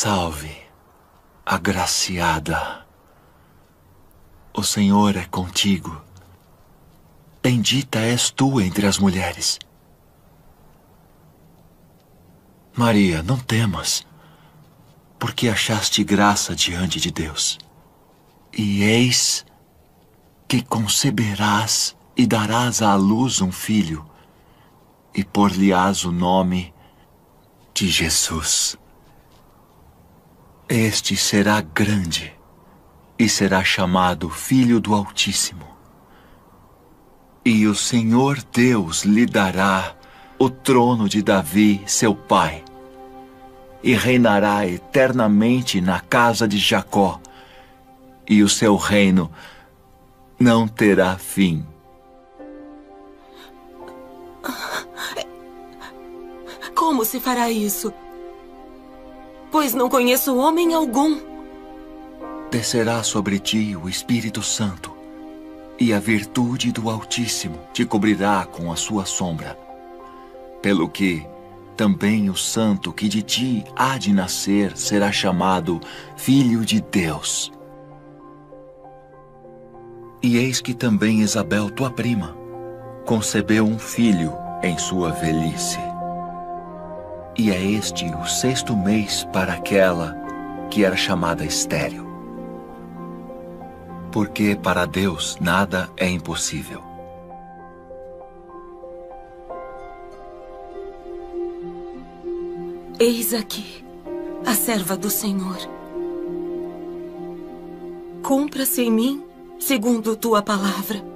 Salve, agraciada. O Senhor é contigo. Bendita és tu entre as mulheres. Maria, não temas, porque achaste graça diante de Deus. E eis que conceberás e darás à luz um filho, e por-lhe-ás o nome de Jesus. Este será grande e será chamado Filho do Altíssimo. E o Senhor Deus lhe dará o trono de Davi, seu pai, e reinará eternamente na casa de Jacó, e o seu reino não terá fim. Como se fará isso? Pois não conheço homem algum. Descerá sobre ti o Espírito Santo, e a virtude do Altíssimo te cobrirá com a sua sombra. Pelo que também o santo que de ti há de nascer será chamado Filho de Deus. E eis que também Isabel, tua prima, concebeu um filho em sua velhice. E é este o 6º mês para aquela que era chamada estéril. Porque para Deus nada é impossível. Eis aqui a serva do Senhor. Cumpra-se em mim segundo tua palavra.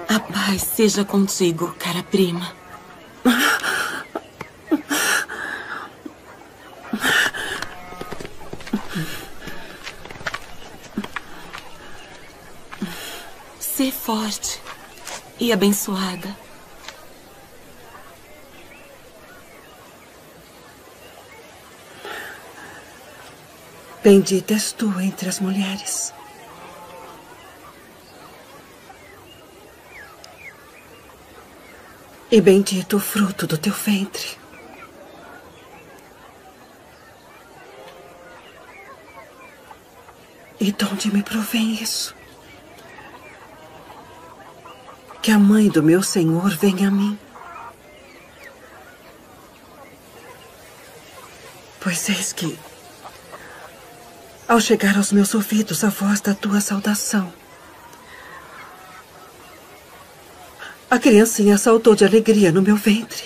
A paz seja contigo, cara prima. Sê forte e abençoada. Bendita és tu entre as mulheres. E bendito o fruto do teu ventre. E de onde me provém isso? Que a mãe do meu Senhor venha a mim. Pois eis que, ao chegar aos meus ouvidos a voz da tua saudação, A criancinha saltou de alegria no meu ventre.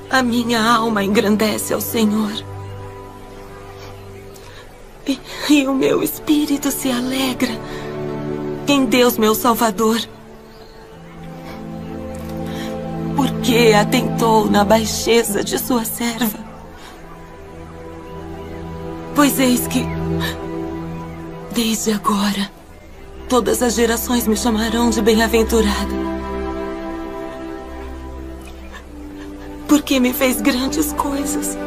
A minha alma engrandece ao Senhor. E o meu espírito se alegra em Deus, meu Salvador. Porque atentou na baixeza de sua serva. Pois eis que, desde agora, todas as gerações me chamarão de bem-aventurada. Porque me fez grandes coisas,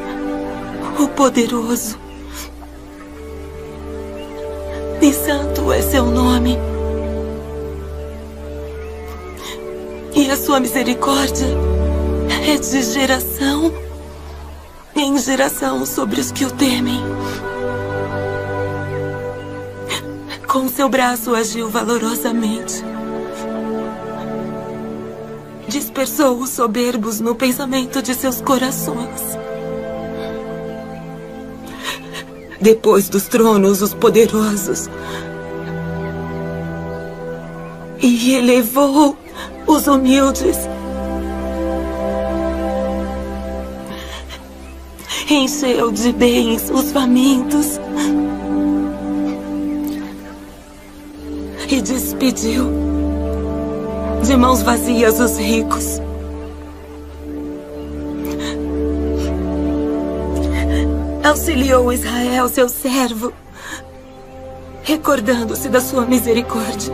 o poderoso. E santo é seu nome. E a sua misericórdia é de geração em geração sobre os que o temem. Com seu braço agiu valorosamente. Dispersou os soberbos no pensamento de seus corações. Depois dos tronos, os poderosos. E elevou os humildes. Encheu de bens os famintos. E despediu de mãos vazias os ricos. Auxiliou Israel, seu servo, recordando-se da sua misericórdia,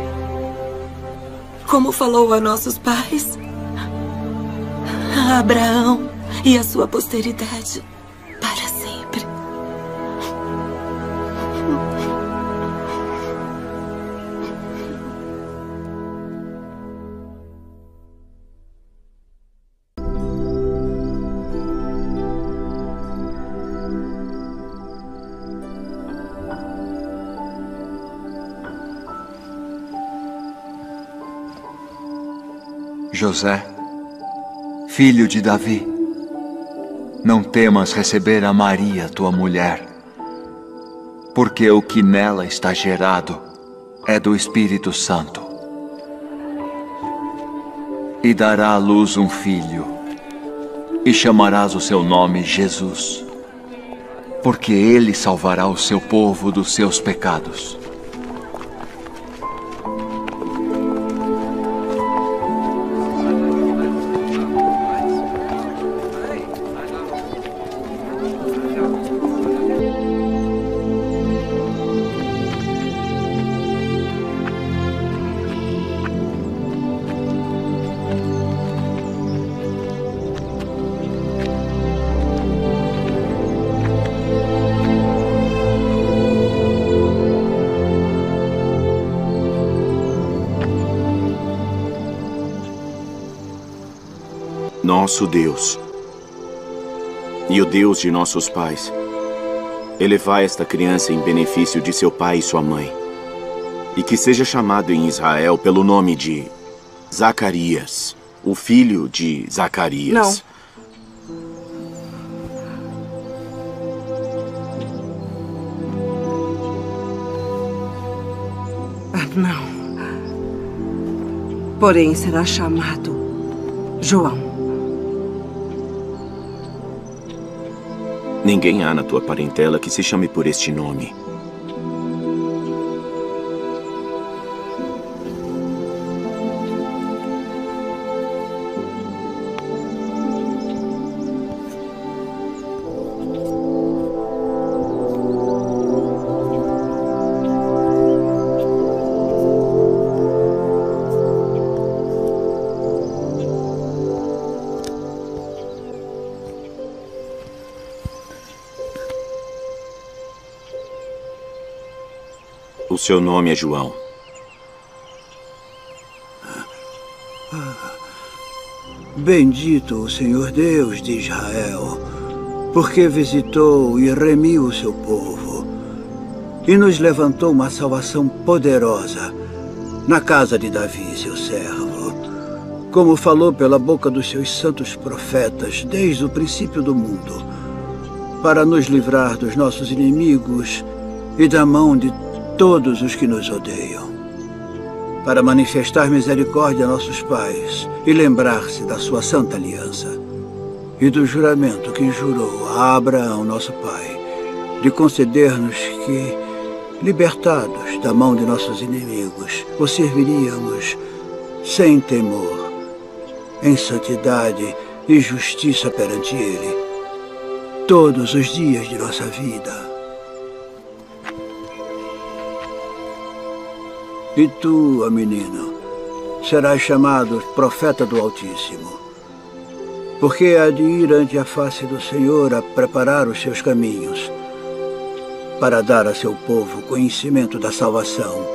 como falou a nossos pais, a Abraão e a sua posteridade para sempre. José, filho de Davi, não temas receber a Maria, tua mulher, porque o que nela está gerado é do Espírito Santo. E dará à luz um filho, e chamarás o seu nome Jesus, porque ele salvará o seu povo dos seus pecados. Nosso Deus e o Deus de nossos pais, elevai esta criança em benefício de seu pai e sua mãe, e que seja chamado em Israel pelo nome de Zacarias, o filho de Zacarias. Não. Porém, será chamado João. Ninguém há na tua parentela que se chame por este nome. O seu nome é João. Bendito o Senhor Deus de Israel, porque visitou e remiu o seu povo, e nos levantou uma salvação poderosa, na casa de Davi, seu servo, como falou pela boca dos seus santos profetas desde o princípio do mundo, para nos livrar dos nossos inimigos e da mão de todos os que nos odeiam, para manifestar misericórdia a nossos pais e lembrar-se da sua santa aliança e do juramento que jurou a Abraão, nosso pai, de conceder-nos que, libertados da mão de nossos inimigos, o serviríamos sem temor, em santidade e justiça perante Ele, todos os dias de nossa vida. E tu, ó menino, serás chamado profeta do Altíssimo, porque há de ir ante a face do Senhor a preparar os seus caminhos, para dar a seu povo conhecimento da salvação,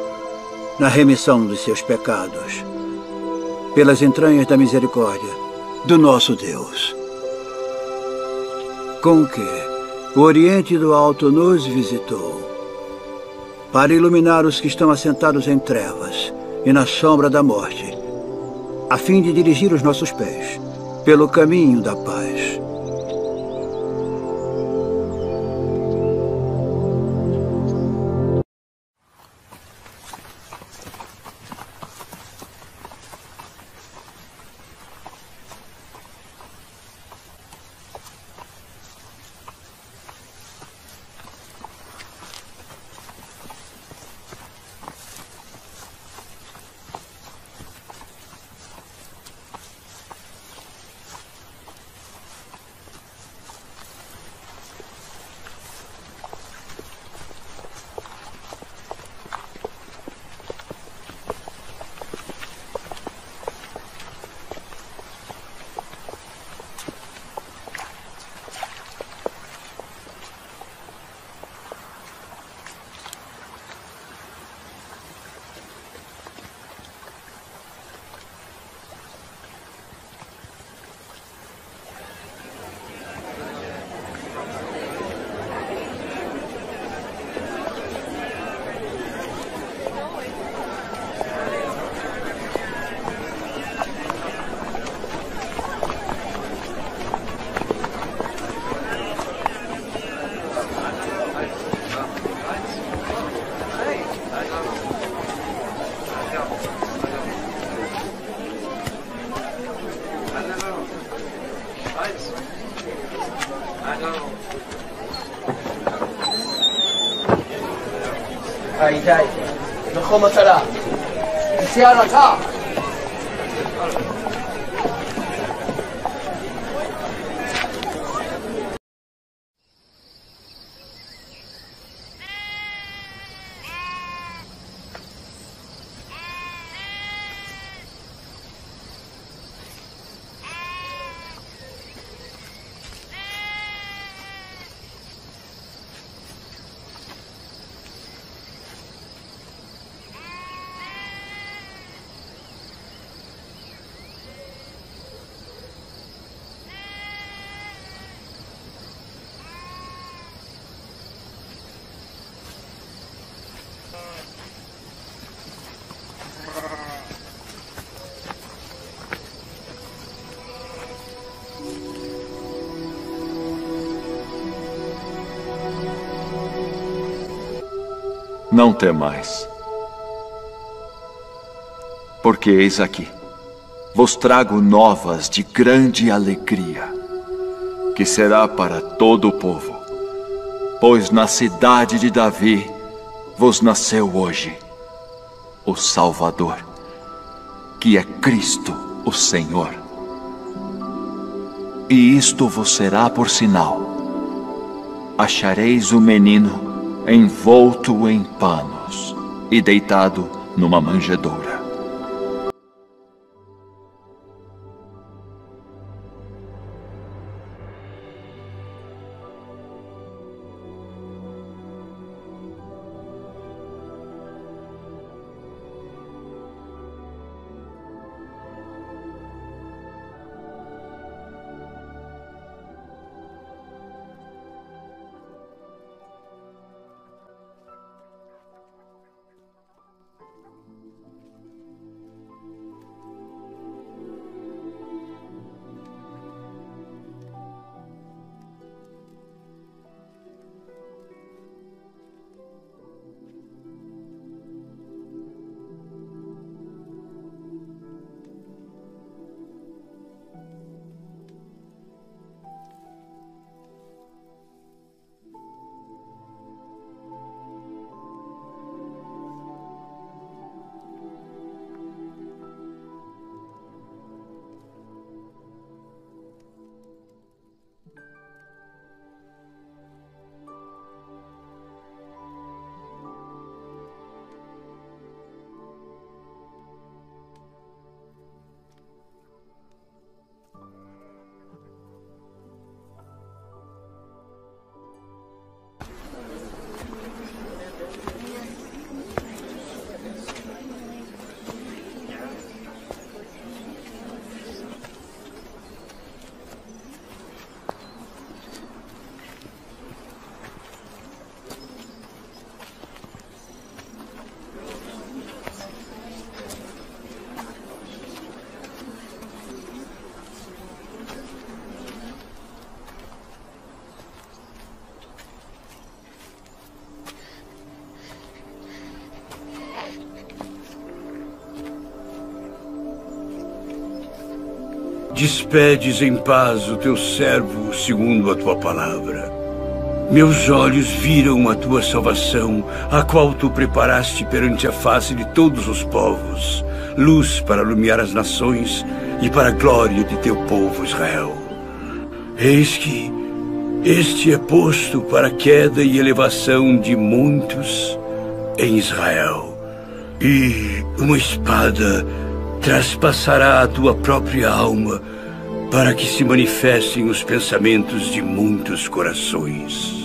na remissão dos seus pecados, pelas entranhas da misericórdia do nosso Deus. Com que o Oriente do Alto nos visitou, para iluminar os que estão assentados em trevas e na sombra da morte, a fim de dirigir os nossos pés pelo caminho da paz. די, נחום מטרה. נסיעה רכה. Não temais, porque eis aqui, vos trago novas de grande alegria, que será para todo o povo, pois na cidade de Davi vos nasceu hoje o Salvador, que é Cristo, o Senhor. E isto vos será por sinal: achareis o menino envolto em panos e deitado numa manjedoura. despedes em paz o teu servo segundo a tua palavra. Meus olhos viram a tua salvação, a qual tu preparaste perante a face de todos os povos, luz para iluminar as nações e para a glória de teu povo Israel. Eis que este é posto para a queda e elevação de muitos em Israel, e uma espada traspassará a tua própria alma para que se manifestem os pensamentos de muitos corações.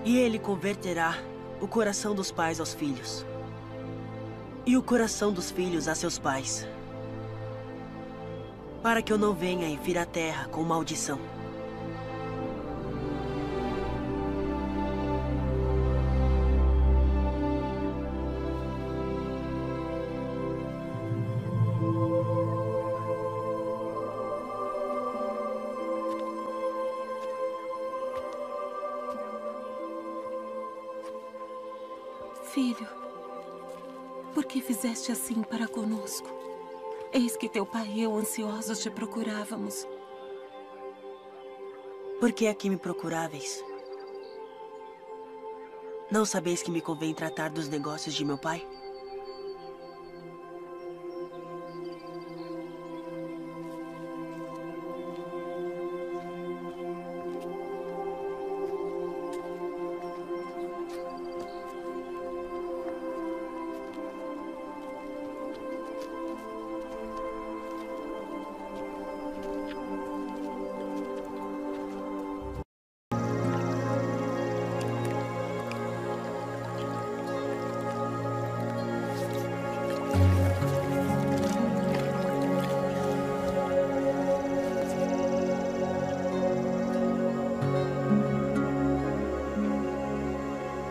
E ele converterá o coração dos pais aos filhos, e o coração dos filhos a seus pais, para que eu não venha e fira a terra com maldição. Filho, por que fizeste assim para conosco? Eis que teu pai e eu ansiosos te procurávamos. Por que aqui me procuráveis? Não sabeis que me convém tratar dos negócios de meu pai?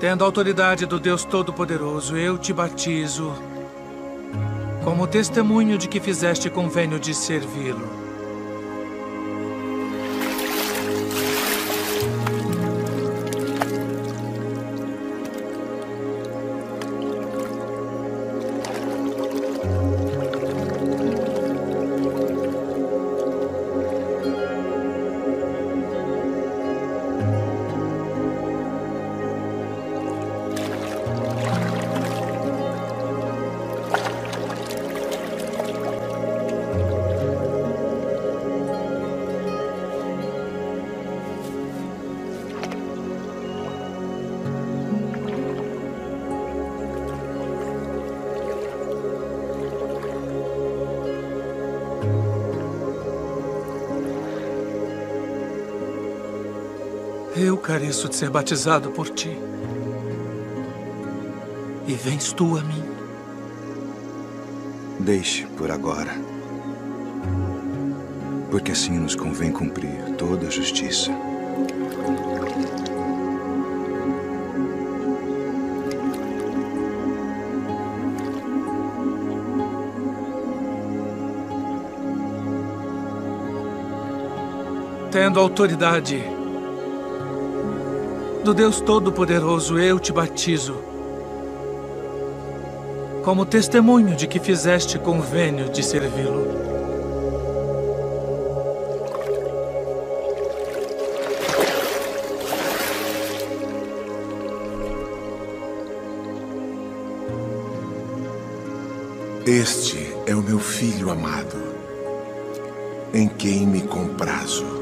Tendo a autoridade do Deus Todo-Poderoso, eu te batizo como testemunho de que fizeste convênio de servi-lo. Eu careço de ser batizado por ti. E vens tu a mim. Deixe por agora. Porque assim nos convém cumprir toda a justiça. Tendo autoridade do Deus Todo-Poderoso, eu te batizo como testemunho de que fizeste convênio de servi-lo. Este é o meu filho amado, em quem me comprazo.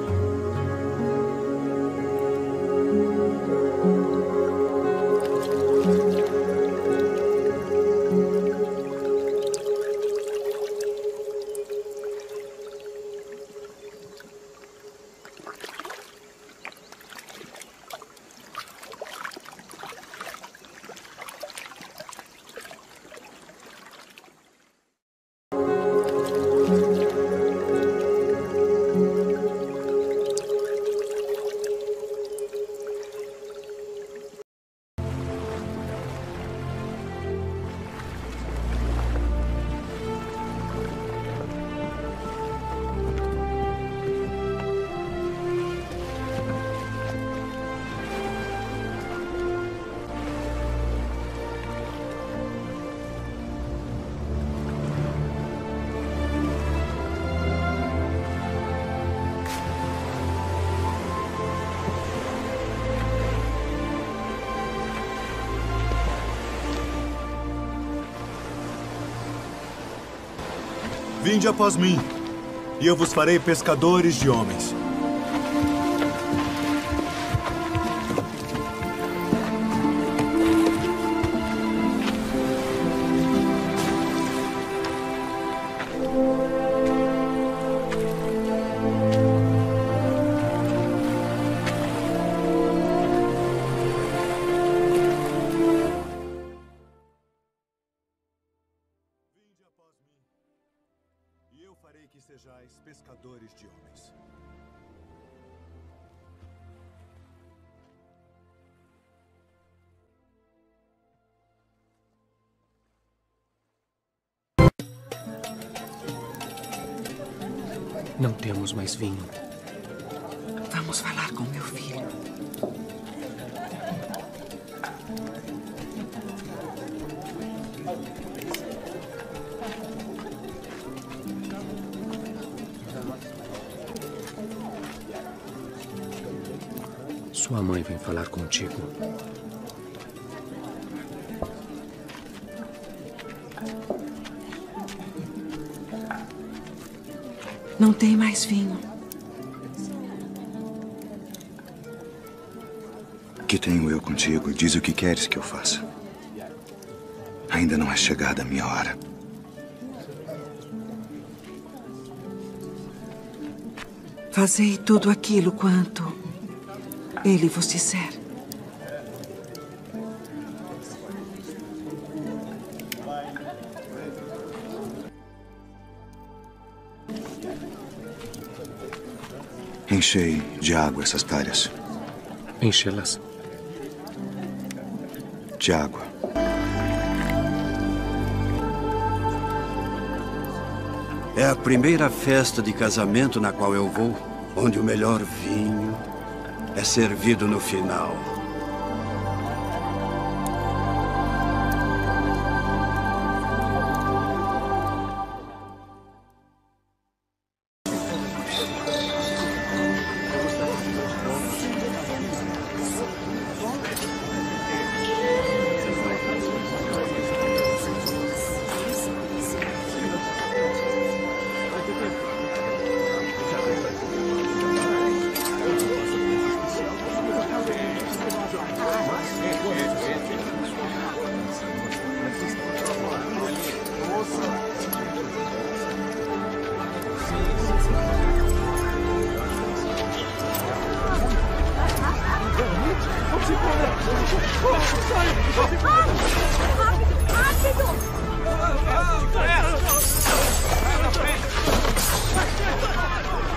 Vinde após mim, e eu vos farei pescadores de homens. Que sejais pescadores de homens. Não temos mais vinho. Vamos falar com meu filho. Sua mãe vem falar contigo. Não tem mais vinho. Que tenho eu contigo? Diz o que queres que eu faça. Ainda não é chegada a minha hora. Fazei tudo aquilo quanto ele vos disser. Enchei de água essas talhas. Enchê-las. De água. É a primeira festa de casamento na qual eu vou, onde o melhor vinho é servido no final.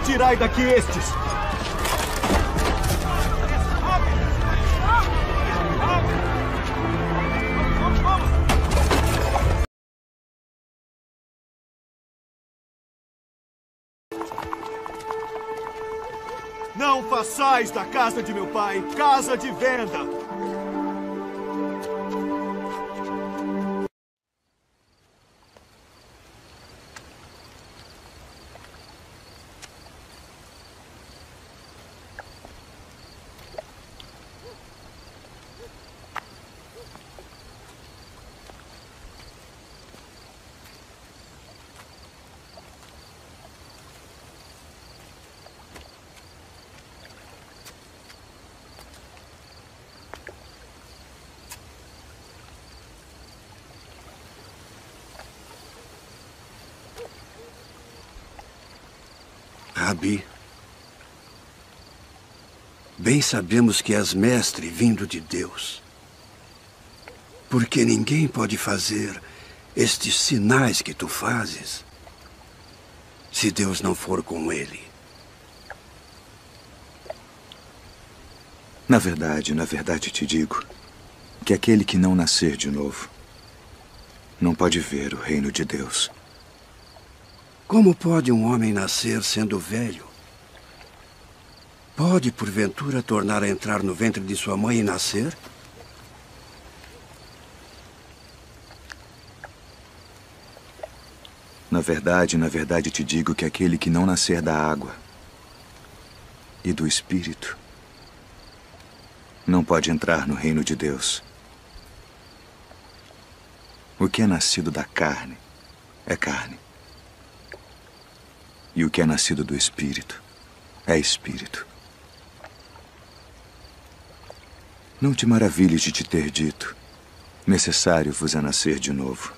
Tirai daqui estes! Não façais da casa de meu pai casa de venda! Rabi, bem sabemos que és mestre vindo de Deus, porque ninguém pode fazer estes sinais que tu fazes se Deus não for com ele. Na verdade te digo que aquele que não nascer de novo não pode ver o reino de Deus. Como pode um homem nascer sendo velho? Pode, porventura, tornar a entrar no ventre de sua mãe e nascer? Na verdade te digo que aquele que não nascer da água e do Espírito não pode entrar no reino de Deus. O que é nascido da carne é carne. E o que é nascido do Espírito é Espírito. Não te maravilhes de te ter dito: necessário vos é nascer de novo.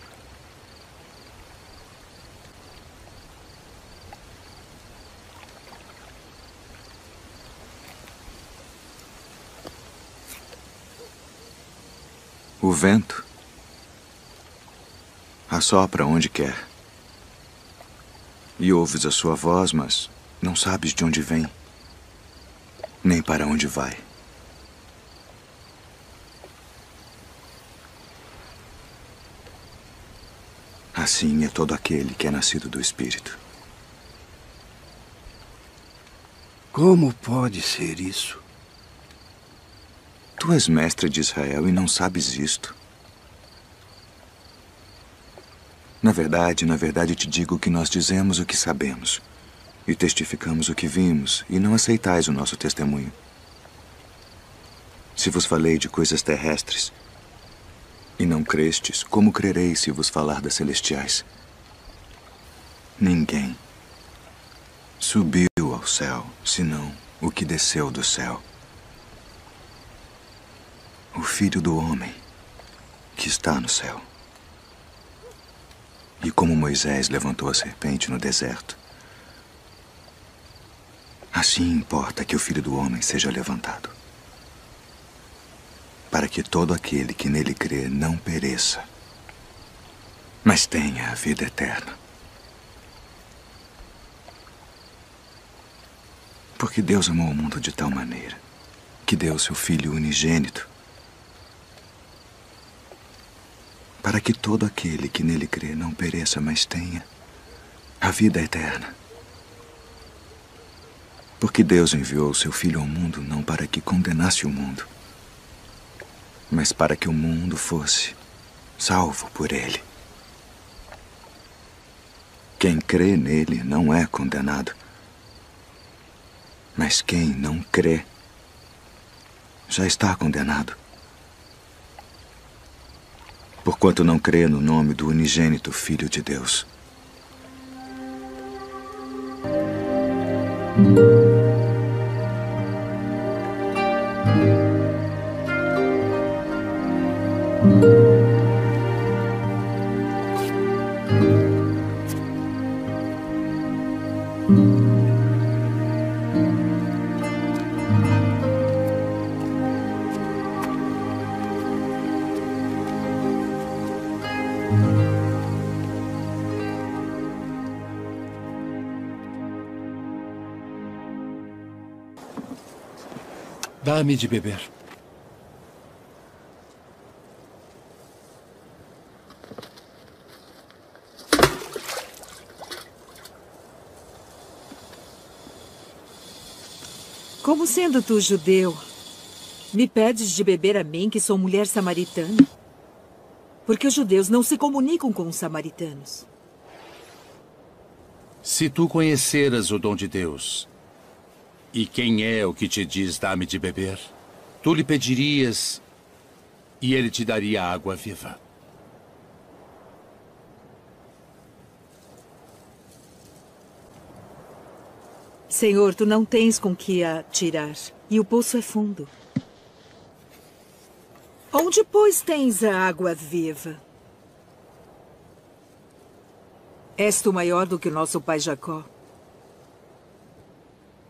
O vento assopra onde quer. E ouves a sua voz, mas não sabes de onde vem, nem para onde vai. Assim é todo aquele que é nascido do Espírito. Como pode ser isso? Tu és mestre de Israel e não sabes isto. Na verdade te digo que nós dizemos o que sabemos e testificamos o que vimos, e não aceitais o nosso testemunho. Se vos falei de coisas terrestres e não crestes, como crereis se vos falar das celestiais? Ninguém subiu ao céu, senão o que desceu do céu, o Filho do Homem que está no céu. E como Moisés levantou a serpente no deserto, assim importa que o Filho do Homem seja levantado, para que todo aquele que nele crê não pereça, mas tenha a vida eterna. Porque Deus amou o mundo de tal maneira que deu seu Filho unigênito, para que todo aquele que nele crê não pereça, mas tenha a vida eterna. Porque Deus enviou o seu Filho ao mundo não para que condenasse o mundo, mas para que o mundo fosse salvo por ele. Quem crê nele não é condenado, mas quem não crê já está condenado, porquanto não crê no nome do unigênito Filho de Deus. Dá-me de beber. Como sendo tu judeu, me pedes de beber a mim, que sou mulher samaritana? Porque os judeus não se comunicam com os samaritanos. Se tu conheceras o dom de Deus, e quem é o que te diz dá-me de beber, tu lhe pedirias e ele te daria água viva. Senhor, tu não tens com que a tirar, e o poço é fundo. Onde, pois, tens a água viva? És tu maior do que o nosso pai Jacó,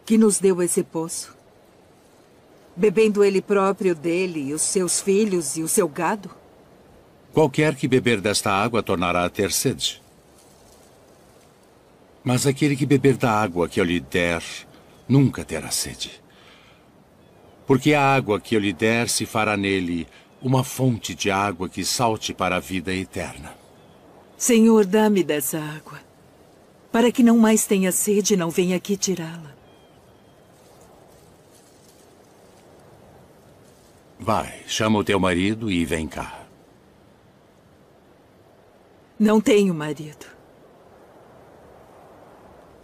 que nos deu esse poço, bebendo ele próprio dele, e os seus filhos e o seu gado? Qualquer que beber desta água tornará a ter sede. Mas aquele que beber da água que eu lhe der, nunca terá sede. Porque a água que eu lhe der se fará nele uma fonte de água que salte para a vida eterna. Senhor, dá-me dessa água, para que não mais tenha sede e não venha aqui tirá-la. Vai, chama o teu marido e vem cá. Não tenho marido.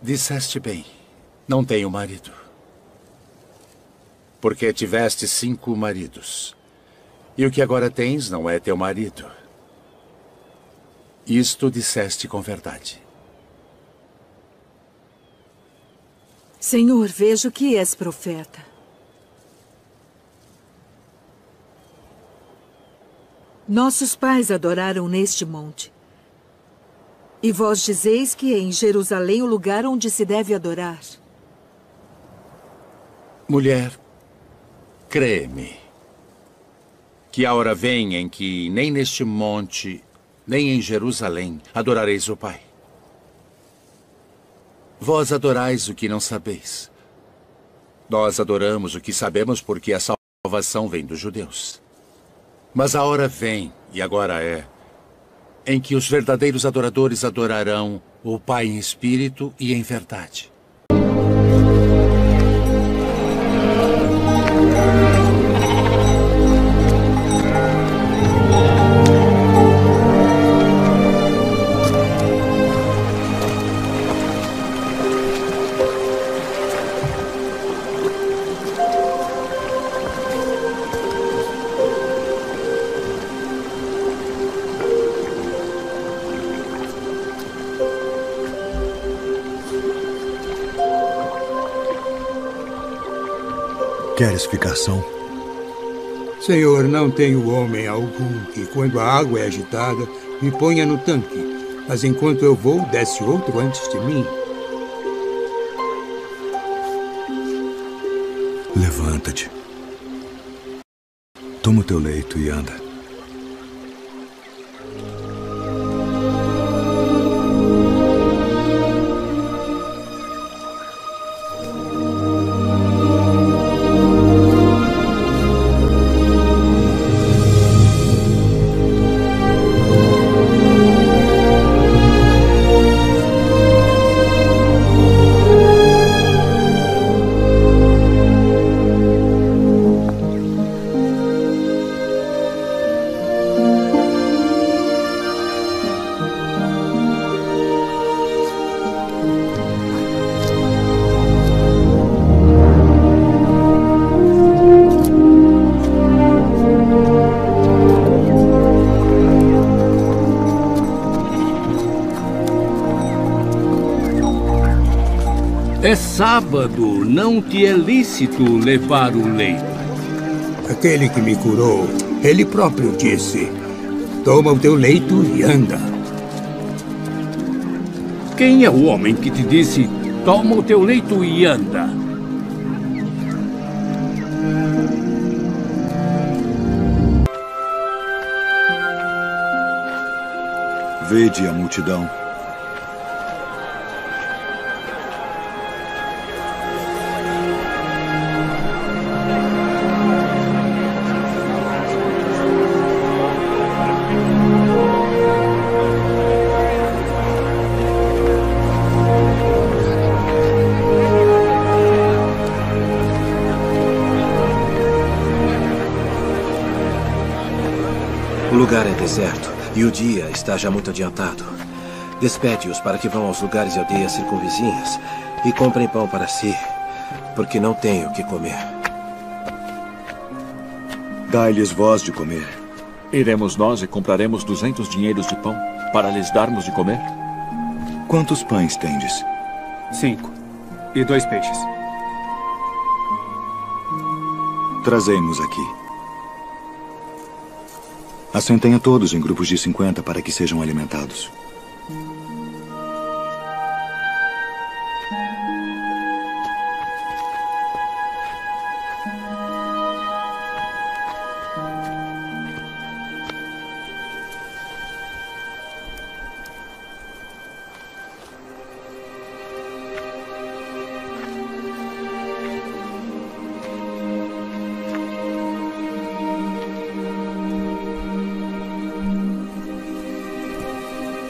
Disseste bem, não tenho marido. Porque tiveste 5 maridos. E o que agora tens não é teu marido. Isto disseste com verdade. Senhor, vejo que és profeta. Nossos pais adoraram neste monte. E vós dizeis que é em Jerusalém o lugar onde se deve adorar. Mulher, crê-me, que a hora vem em que nem neste monte, nem em Jerusalém adorareis o Pai. Vós adorais o que não sabeis. Nós adoramos o que sabemos porque a salvação vem dos judeus. Mas a hora vem, e agora é, em que os verdadeiros adoradores adorarão o Pai em espírito e em verdade. Queres ficar são? Senhor, não tenho homem algum que, quando a água é agitada, me ponha no tanque. Mas enquanto eu vou, desce outro antes de mim. Levanta-te. Toma o teu leito e anda. É sábado, não te é lícito levar o leito. Aquele que me curou, ele próprio disse: toma o teu leito e anda. Quem é o homem que te disse: toma o teu leito e anda? Vede a multidão. lugar é deserto e o dia está já muito adiantado. Despede-os para que vão aos lugares e aldeias circunvizinhas e comprem pão para si, porque não tenho o que comer. Dai-lhes vós de comer. Iremos nós e compraremos 200 dinheiros de pão para lhes darmos de comer? Quantos pães tendes? 5. E 2 peixes. Trazei-nos aqui. Assentem a todos em grupos de 50 para que sejam alimentados.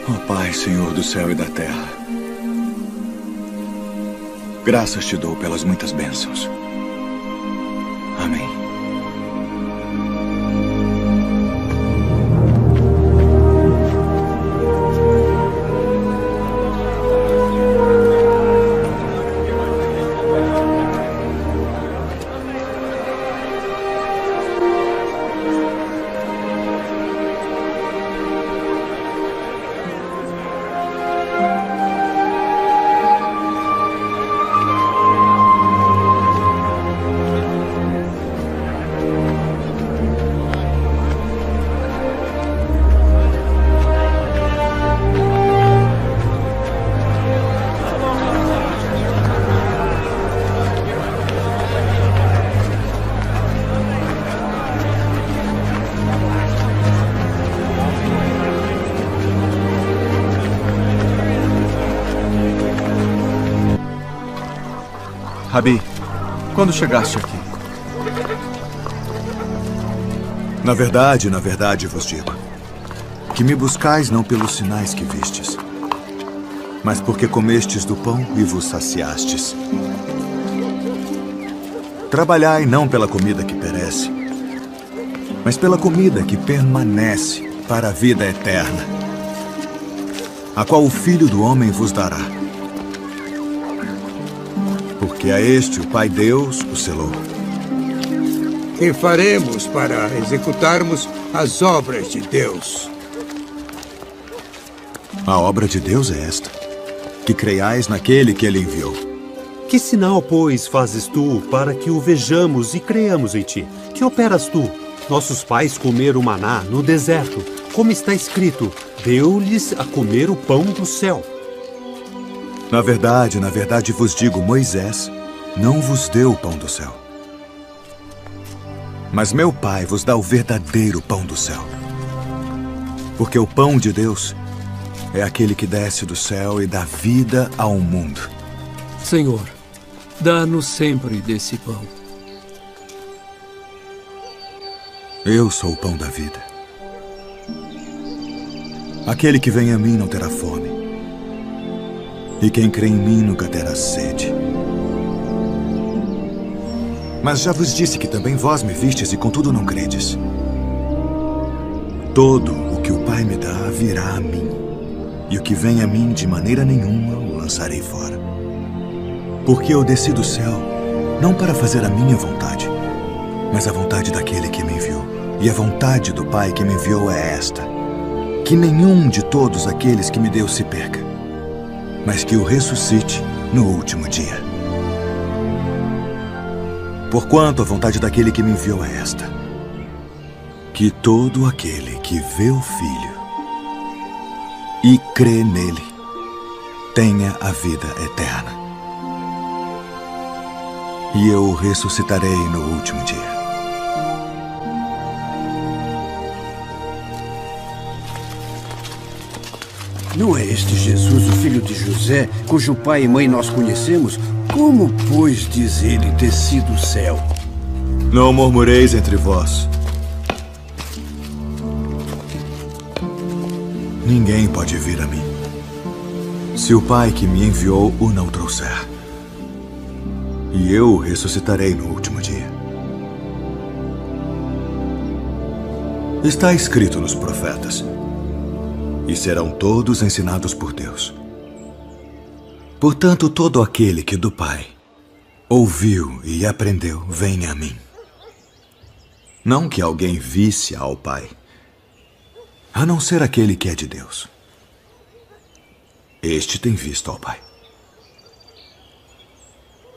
Ó Pai, Senhor do céu e da terra, graças te dou pelas muitas bênçãos. Amém. Rabi, quando chegaste aqui? Na verdade vos digo, que me buscais não pelos sinais que vistes, mas porque comestes do pão e vos saciastes. Trabalhai não pela comida que perece, mas pela comida que permanece para a vida eterna, a qual o Filho do Homem vos dará. Porque a este o Pai Deus o selou. Que faremos para executarmos as obras de Deus? A obra de Deus é esta, que creiais naquele que ele enviou. Que sinal, pois, fazes tu para que o vejamos e creiamos em ti? Que operas tu? Nossos pais comeram maná no deserto, como está escrito, deu-lhes a comer o pão do céu. Na verdade vos digo, Moisés não vos deu o pão do céu. Mas meu Pai vos dá o verdadeiro pão do céu. Porque o pão de Deus é aquele que desce do céu e dá vida ao mundo. Senhor, dá-nos sempre desse pão. Eu sou o pão da vida. Aquele que vem a mim não terá fome. E quem crê em mim nunca terá sede. Mas já vos disse que também vós me vistes e contudo não credes. Todo o que o Pai me dá virá a mim, e o que vem a mim de maneira nenhuma o lançarei fora. Porque eu desci do céu, não para fazer a minha vontade, mas a vontade daquele que me enviou. E a vontade do Pai que me enviou é esta, que nenhum de todos aqueles que me deu se perca, mas que o ressuscite no último dia. Porquanto a vontade daquele que me enviou é esta, que todo aquele que vê o Filho e crê nele tenha a vida eterna. E eu o ressuscitarei no último dia. Não é este Jesus, o filho de José, cujo pai e mãe nós conhecemos? Como, pois, diz ele desci do céu? Não murmureis entre vós. Ninguém pode vir a mim, se o Pai que me enviou o não trouxer. E eu o ressuscitarei no último dia. Está escrito nos profetas: e serão todos ensinados por Deus. Portanto, todo aquele que do Pai ouviu e aprendeu, vem a mim. Não que alguém visse ao Pai, a não ser aquele que é de Deus. Este tem visto ao Pai.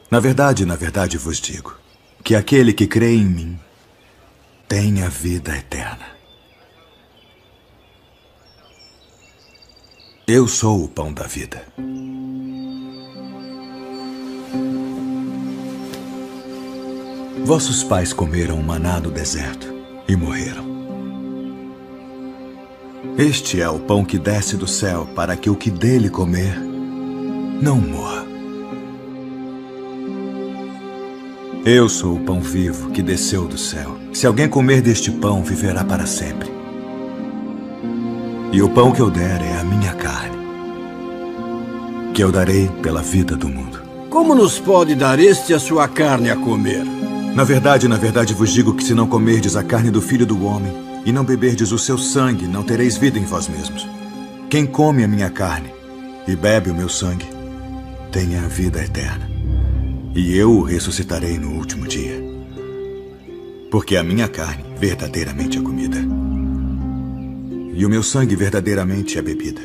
Na verdade vos digo que aquele que crê em mim tem a vida eterna. Eu sou o pão da vida. Vossos pais comeram maná no deserto e morreram. Este é o pão que desce do céu para que o que dele comer não morra. Eu sou o pão vivo que desceu do céu. Se alguém comer deste pão, viverá para sempre. E o pão que eu der é a minha carne, que eu darei pela vida do mundo. Como nos pode dar este a sua carne a comer? Na verdade vos digo que se não comerdes a carne do Filho do Homem e não beberdes o seu sangue, não tereis vida em vós mesmos. Quem come a minha carne e bebe o meu sangue, tem a vida eterna. E eu o ressuscitarei no último dia. Porque a minha carne verdadeiramente é comida, e o meu sangue verdadeiramente é bebida.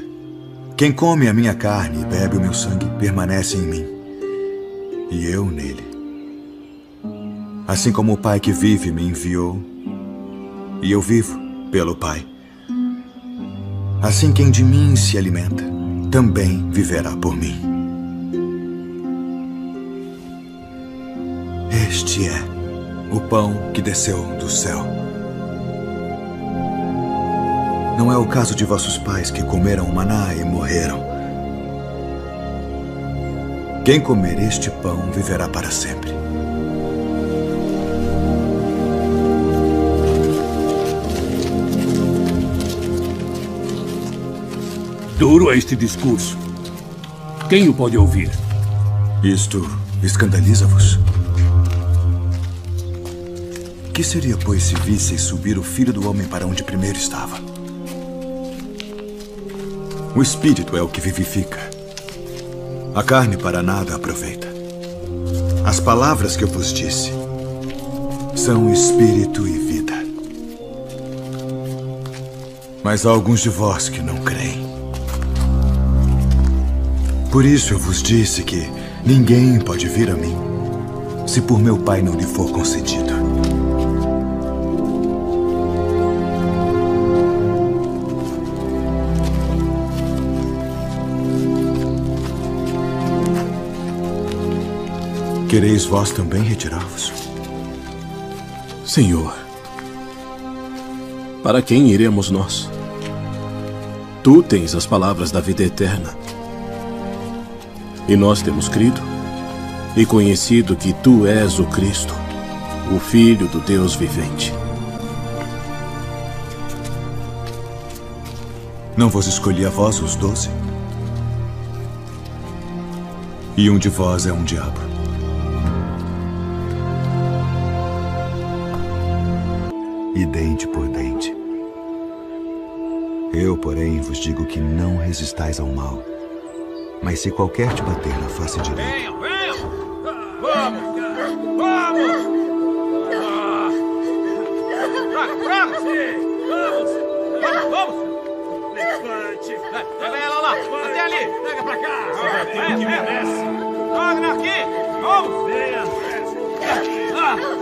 Quem come a minha carne e bebe o meu sangue permanece em mim, e eu nele. Assim como o Pai que vive me enviou, e eu vivo pelo Pai, assim quem de mim se alimenta também viverá por mim. Este é o pão que desceu do céu. Não é o caso de vossos pais que comeram maná e morreram. Quem comer este pão viverá para sempre. Duro é este discurso. Quem o pode ouvir? Isto escandaliza-vos? Que seria, pois, se visseis subir o Filho do Homem para onde primeiro estava? O Espírito é o que vivifica. A carne para nada aproveita. As palavras que eu vos disse são Espírito e vida. Mas há alguns de vós que não creem. Por isso eu vos disse que ninguém pode vir a mim se por meu Pai não lhe for concedido. Quereis vós também retirar-vos? Senhor, para quem iremos nós? Tu tens as palavras da vida eterna. E nós temos crido e conhecido que Tu és o Cristo, o Filho do Deus vivente. Não vos escolhi a vós os 12? E um de vós é um diabo. E dente por dente. Eu, porém, vos digo que não resistais ao mal. Mas se qualquer te bater na face direita... Venham! Vamos! Vamos! Traga! Vamos! Levante! Pega ela lá! Até ali! Pega pra cá! Traga aqui! Vamos! Venha! Vamos!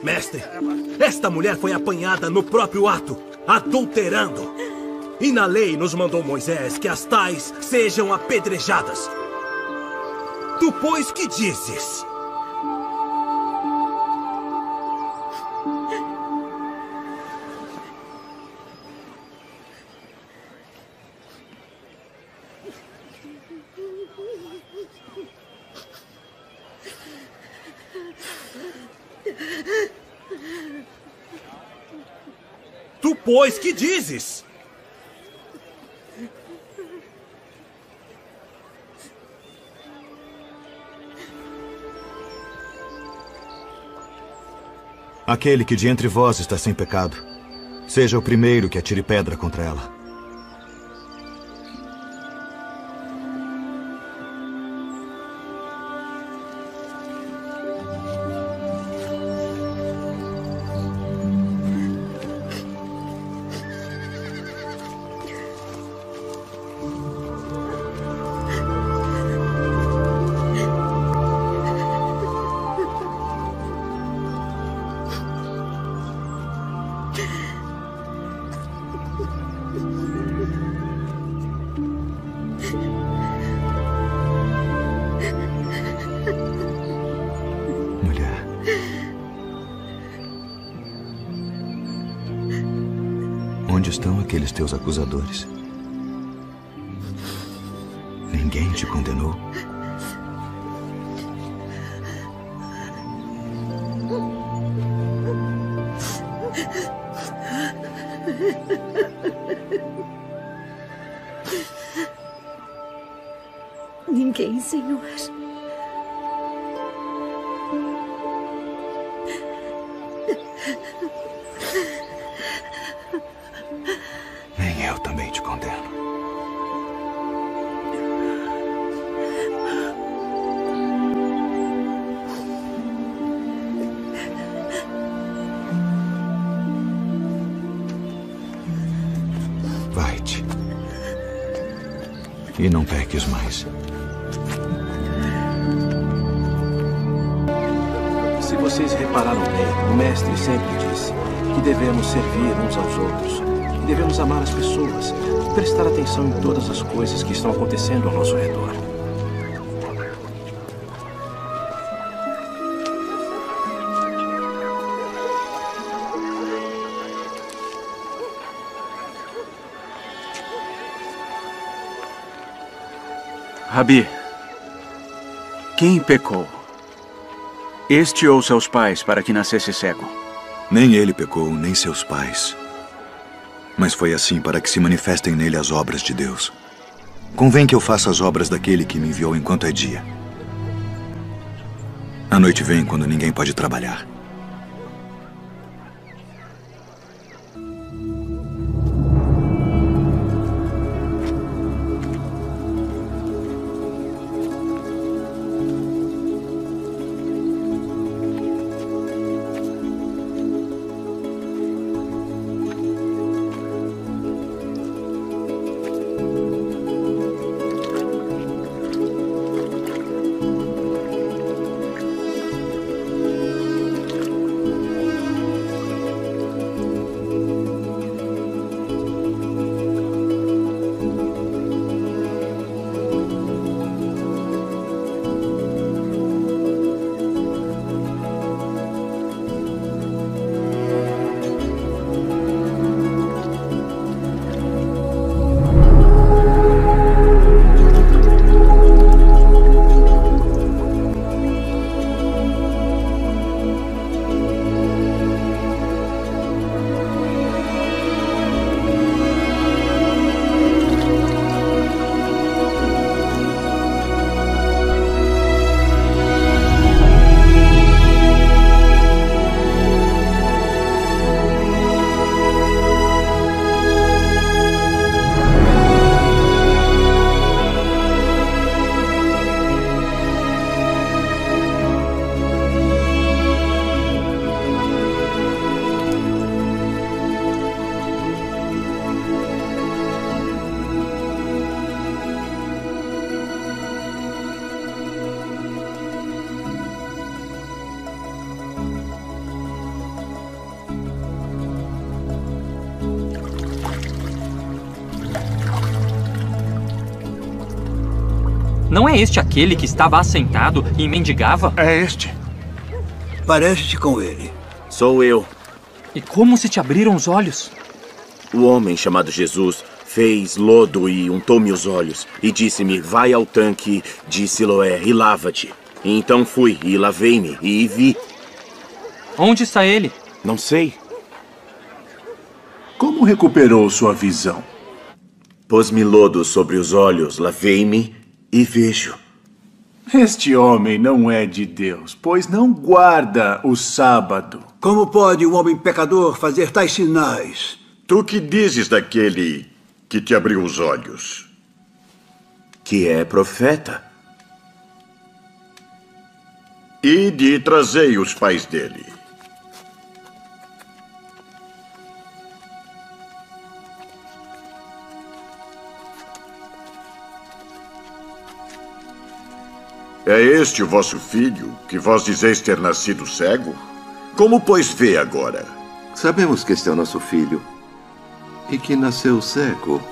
Mestre, esta mulher foi apanhada no próprio ato, adulterando. E na lei nos mandou Moisés que as tais sejam apedrejadas. Tu, pois, que dizes? Tu, pois, que dizes? Aquele que de entre vós está sem pecado, seja o primeiro que atire pedra contra ela. Onde estão aqueles teus acusadores? Ninguém te condenou? Ninguém, Senhor. Nem eu também te condeno. Vai-te. E não peques mais. Se vocês repararam bem, o mestre sempre disse que devemos servir uns aos outros, que devemos amar as pessoas e prestar atenção em todas as coisas que estão acontecendo ao nosso redor. Rabi, quem pecou? Este ou seus pais para que nascesse cego? Nem ele pecou, nem seus pais. Mas foi assim para que se manifestem nele as obras de Deus. Convém que eu faça as obras daquele que me enviou enquanto é dia. A noite vem quando ninguém pode trabalhar. Não é este aquele que estava assentado e mendigava? É este. Parece-te com ele. Sou eu. E como se te abriram os olhos? O homem chamado Jesus fez lodo e untou-me os olhos e disse-me, vai ao tanque de Siloé e lava-te. E então fui e lavei-me e vi. Onde está ele? Não sei. Como recuperou sua visão? Pôs-me lodo sobre os olhos, lavei-me e vejo. Este homem não é de Deus, pois não guarda o sábado. Como pode um homem pecador fazer tais sinais? Tu que dizes daquele que te abriu os olhos? Que é profeta. Ide e trazei os pais dele. É este o vosso filho, que vós dizeis ter nascido cego? Como, pois, vê agora? Sabemos que este é o nosso filho e que nasceu cego.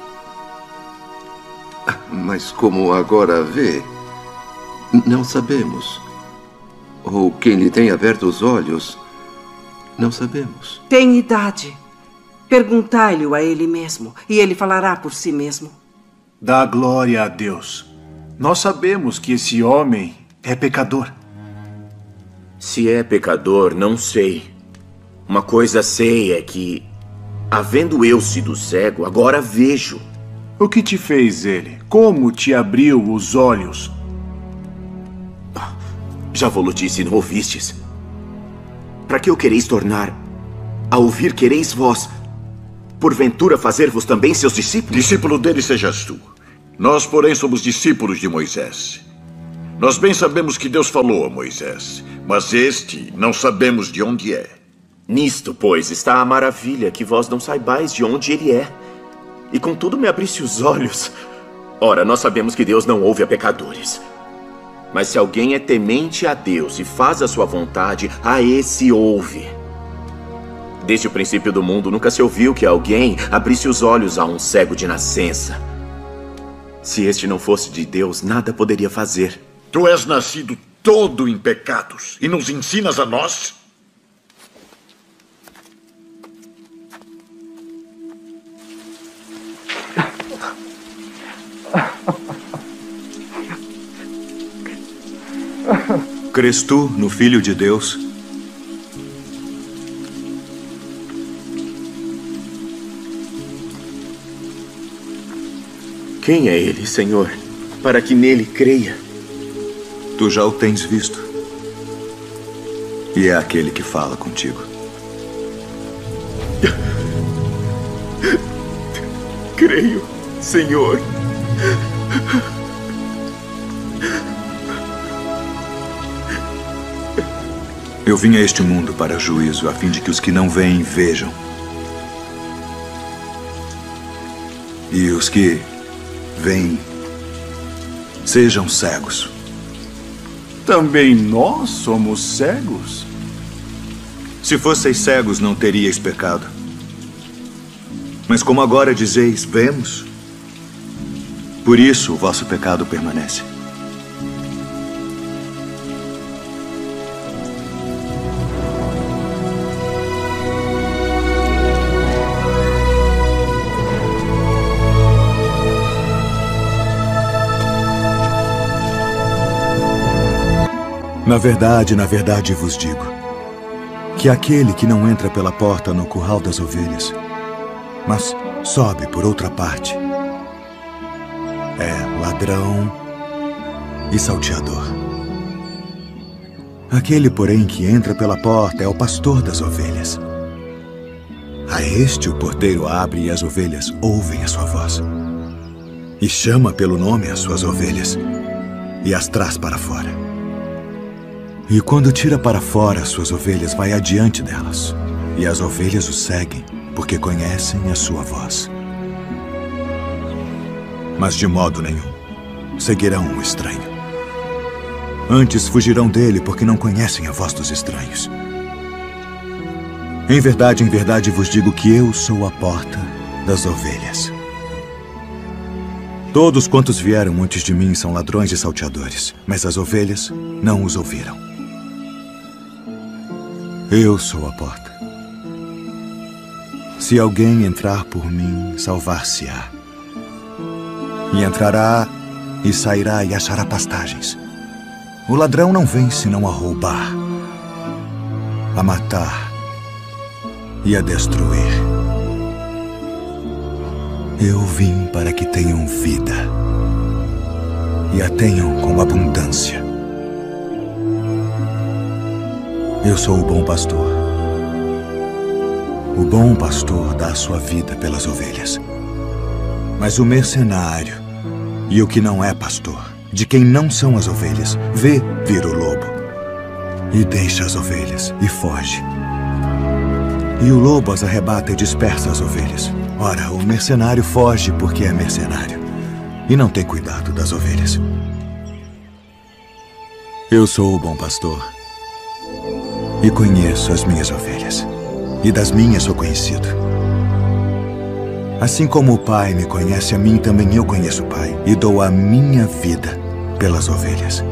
Mas como agora vê, não sabemos. Ou quem lhe tem aberto os olhos, não sabemos. Tem idade. Perguntai-lhe a ele mesmo, e ele falará por si mesmo. Dá glória a Deus. Nós sabemos que esse homem é pecador. Se é pecador, não sei. Uma coisa sei é que, havendo eu sido cego, agora vejo. O que te fez ele? Como te abriu os olhos? Já vou-lo disse, não ouvistes? Para que o quereis tornar? A ouvir quereis vós, porventura fazer-vos também seus discípulos? Discípulo dele sejas tu. Nós, porém, somos discípulos de Moisés. Nós bem sabemos que Deus falou a Moisés, mas este não sabemos de onde é. Nisto, pois, está a maravilha, que vós não saibais de onde ele é. E contudo me abriste os olhos. Ora, nós sabemos que Deus não ouve a pecadores. Mas se alguém é temente a Deus e faz a sua vontade, a esse ouve. Desde o princípio do mundo, nunca se ouviu que alguém abrisse os olhos a um cego de nascença. Se este não fosse de Deus, nada poderia fazer. Tu és nascido todo em pecados e nos ensinas a nós? Crês tu no Filho de Deus? Quem é ele, Senhor, para que nele creia? Tu já o tens visto. E é aquele que fala contigo. Creio, Senhor. Eu vim a este mundo para juízo, a fim de que os que não veem vejam. E os que veem sejam cegos. Também nós somos cegos? Se fosseis cegos, não teríeis pecado. Mas como agora dizeis, vemos, por isso o vosso pecado permanece. Na verdade vos digo, que aquele que não entra pela porta no curral das ovelhas, mas sobe por outra parte, é ladrão e salteador. Aquele, porém, que entra pela porta é o pastor das ovelhas. A este o porteiro abre e as ovelhas ouvem a sua voz. E chama pelo nome as suas ovelhas e as traz para fora. E quando tira para fora as suas ovelhas, vai adiante delas. E as ovelhas o seguem, porque conhecem a sua voz. Mas de modo nenhum seguirão o estranho. Antes fugirão dele, porque não conhecem a voz dos estranhos. Em verdade vos digo que eu sou a porta das ovelhas. Todos quantos vieram antes de mim são ladrões e salteadores, mas as ovelhas não os ouviram. Eu sou a porta. Se alguém entrar por mim, salvar-se-á. E entrará e sairá e achará pastagens. O ladrão não vem senão a roubar, a matar e a destruir. Eu vim para que tenham vida e a tenham com abundância. Eu sou o bom pastor. O bom pastor dá a sua vida pelas ovelhas. Mas o mercenário e o que não é pastor, de quem não são as ovelhas, vê vir o lobo e deixa as ovelhas e foge. E o lobo as arrebata e dispersa as ovelhas. Ora, o mercenário foge porque é mercenário e não tem cuidado das ovelhas. Eu sou o bom pastor e conheço as minhas ovelhas, e das minhas sou conhecido. Assim como o Pai me conhece a mim, também eu conheço o Pai, e dou a minha vida pelas ovelhas.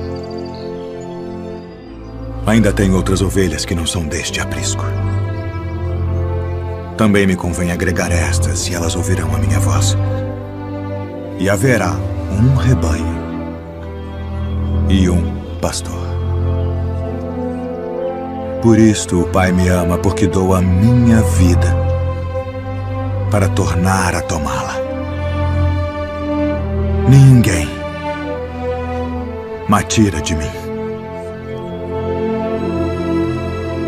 Ainda tenho outras ovelhas que não são deste aprisco. Também me convém agregar estas, e elas ouvirão a minha voz. E haverá um rebanho e um pastor. Por isto o Pai me ama, porque dou a minha vida para tornar a tomá-la. Ninguém me tira de mim,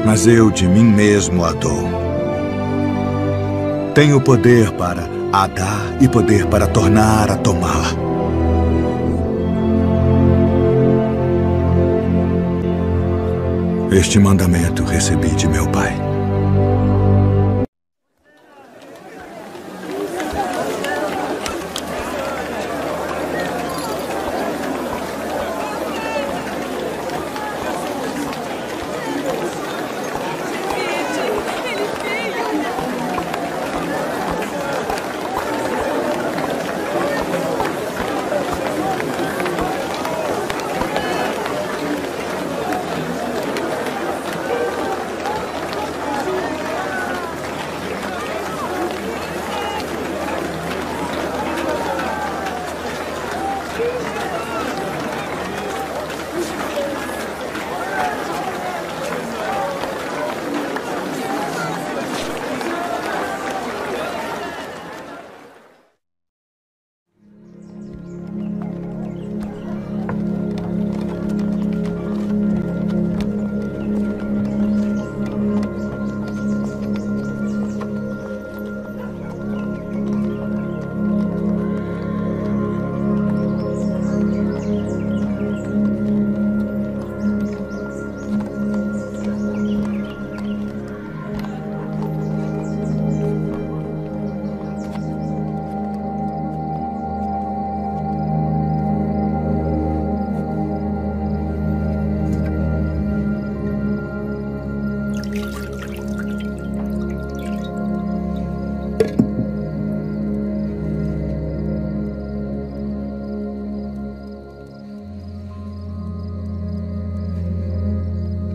mas eu de mim mesmo a dou. Tenho poder para a dar e poder para tornar a tomá-la. Este mandamento recebi de meu Pai.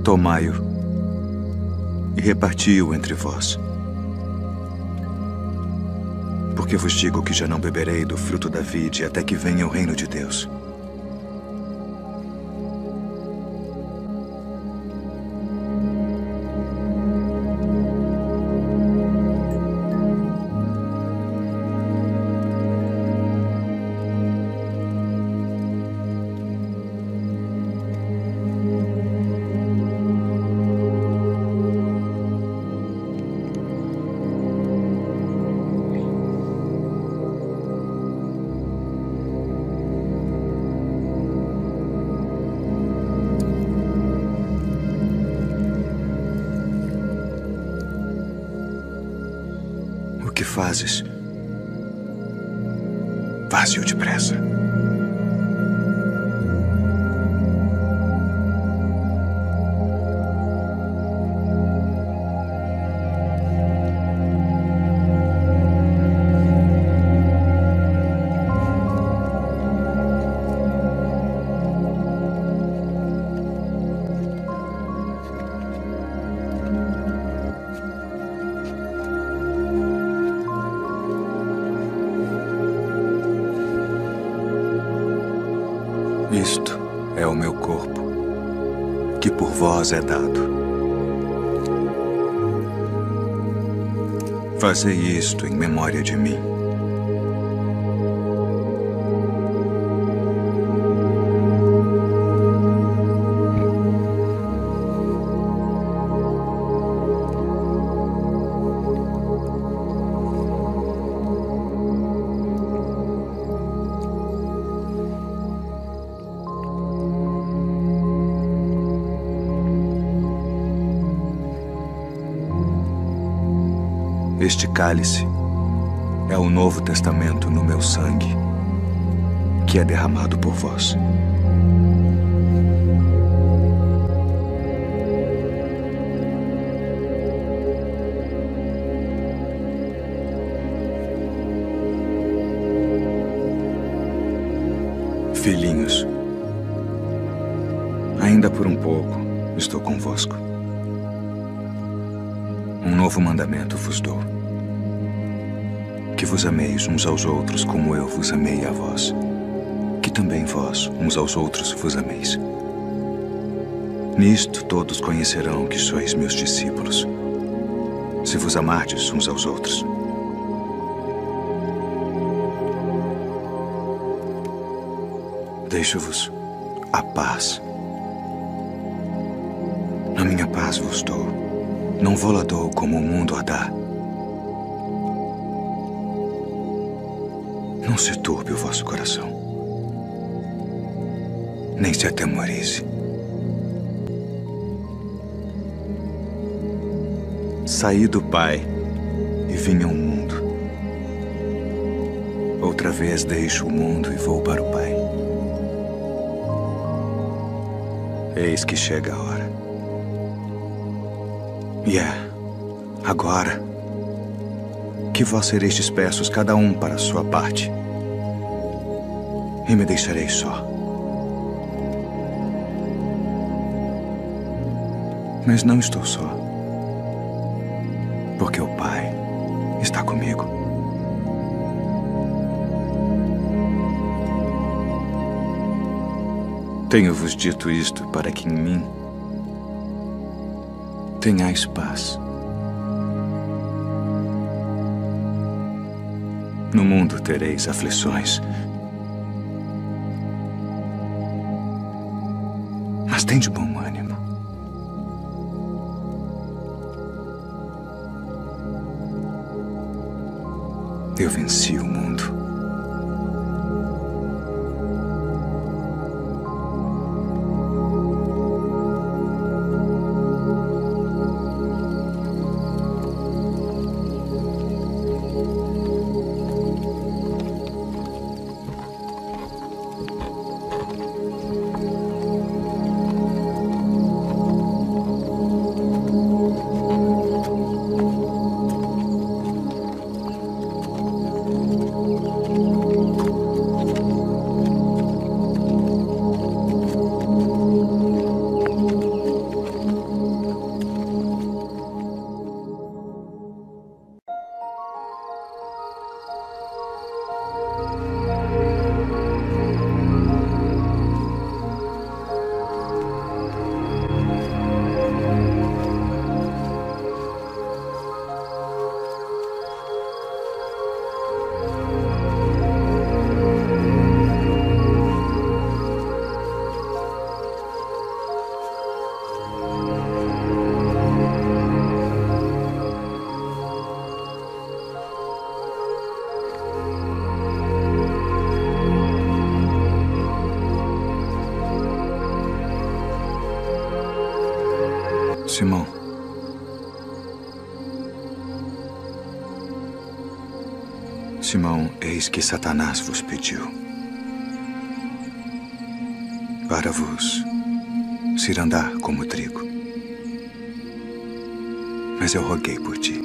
Tomai-o e reparti-o entre vós. Porque vos digo que já não beberei do fruto da vide até que venha o reino de Deus. O que fazes? Faze-o depressa. Isto é o meu corpo, que por vós é dado. Fazei isto em memória de mim. Este cálice é o Novo Testamento no meu sangue, que é derramado por vós. Filhinhos, ainda por um pouco estou convosco. Um novo mandamento vos dou: que vos ameis uns aos outros como eu vos amei a vós, que também vós uns aos outros vos ameis. Nisto todos conhecerão que sois meus discípulos, se vos amardes uns aos outros. Deixo-vos a paz. A minha paz vos dou. Não vou-la dou como o mundo a dá. Não se turbe o vosso coração, nem se atemorize. Saí do Pai e vim ao mundo. Outra vez deixo o mundo e vou para o Pai. Eis que chega a hora. E agora, que vós sereis dispersos cada um para a sua parte, e me deixareis só. Mas não estou só, porque o Pai está comigo. Tenho-vos dito isto para que em mim tenhais paz. No mundo tereis aflições, mas tende bom ânimo. Eu venci o mundo. Simão, Simão, eis que Satanás vos pediu para vos cirandar como trigo. Mas eu roguei por ti,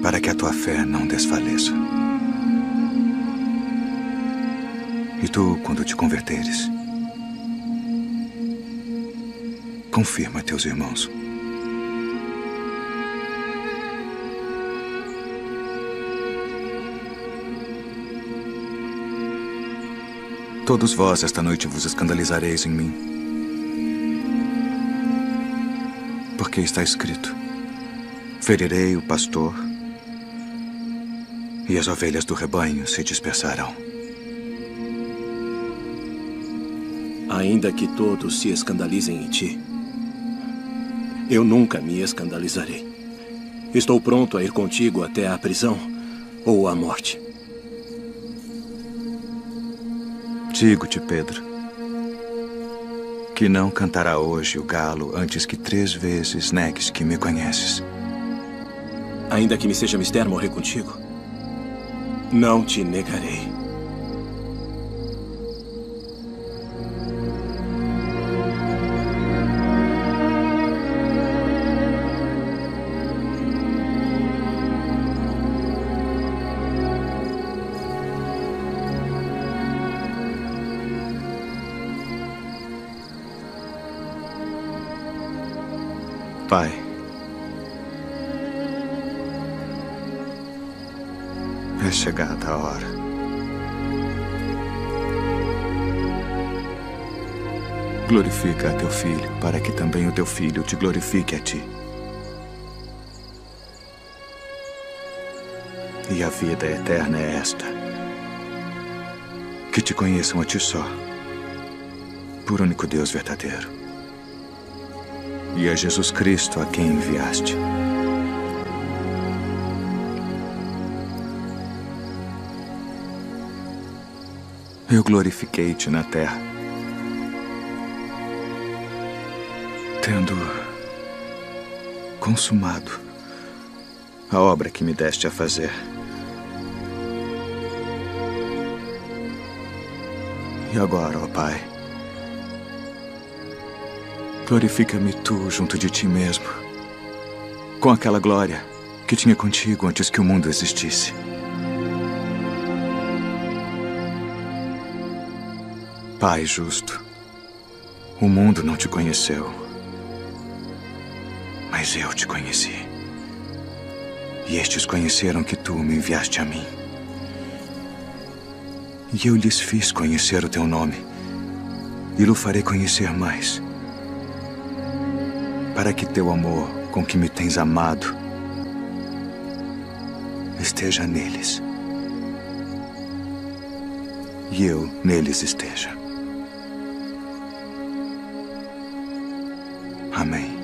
para que a tua fé não desfaleça. E tu, quando te converteres, confirma teus irmãos. Todos vós esta noite vos escandalizareis em mim, porque está escrito: ferirei o pastor e as ovelhas do rebanho se dispersarão. Ainda que todos se escandalizem em ti, eu nunca me escandalizarei. Estou pronto a ir contigo até a prisão ou a morte. Digo-te, Pedro, que não cantará hoje o galo antes que 3 vezes negues que me conheces. Ainda que me seja mister morrer contigo, não te negarei. Pai, é chegada a hora. Glorifica a teu filho, para que também o teu filho te glorifique a ti. E a vida eterna é esta: que te conheçam a ti só, por único Deus verdadeiro, e a Jesus Cristo a quem enviaste. Eu glorifiquei-te na terra, tendo consumado a obra que me deste a fazer. E agora, ó Pai, glorifica-me tu junto de ti mesmo, com aquela glória que tinha contigo antes que o mundo existisse. Pai justo, o mundo não te conheceu, mas eu te conheci. E estes conheceram que tu me enviaste a mim. E eu lhes fiz conhecer o teu nome, e o farei conhecer mais, para que teu amor com que me tens amado esteja neles, e eu neles esteja. Amém.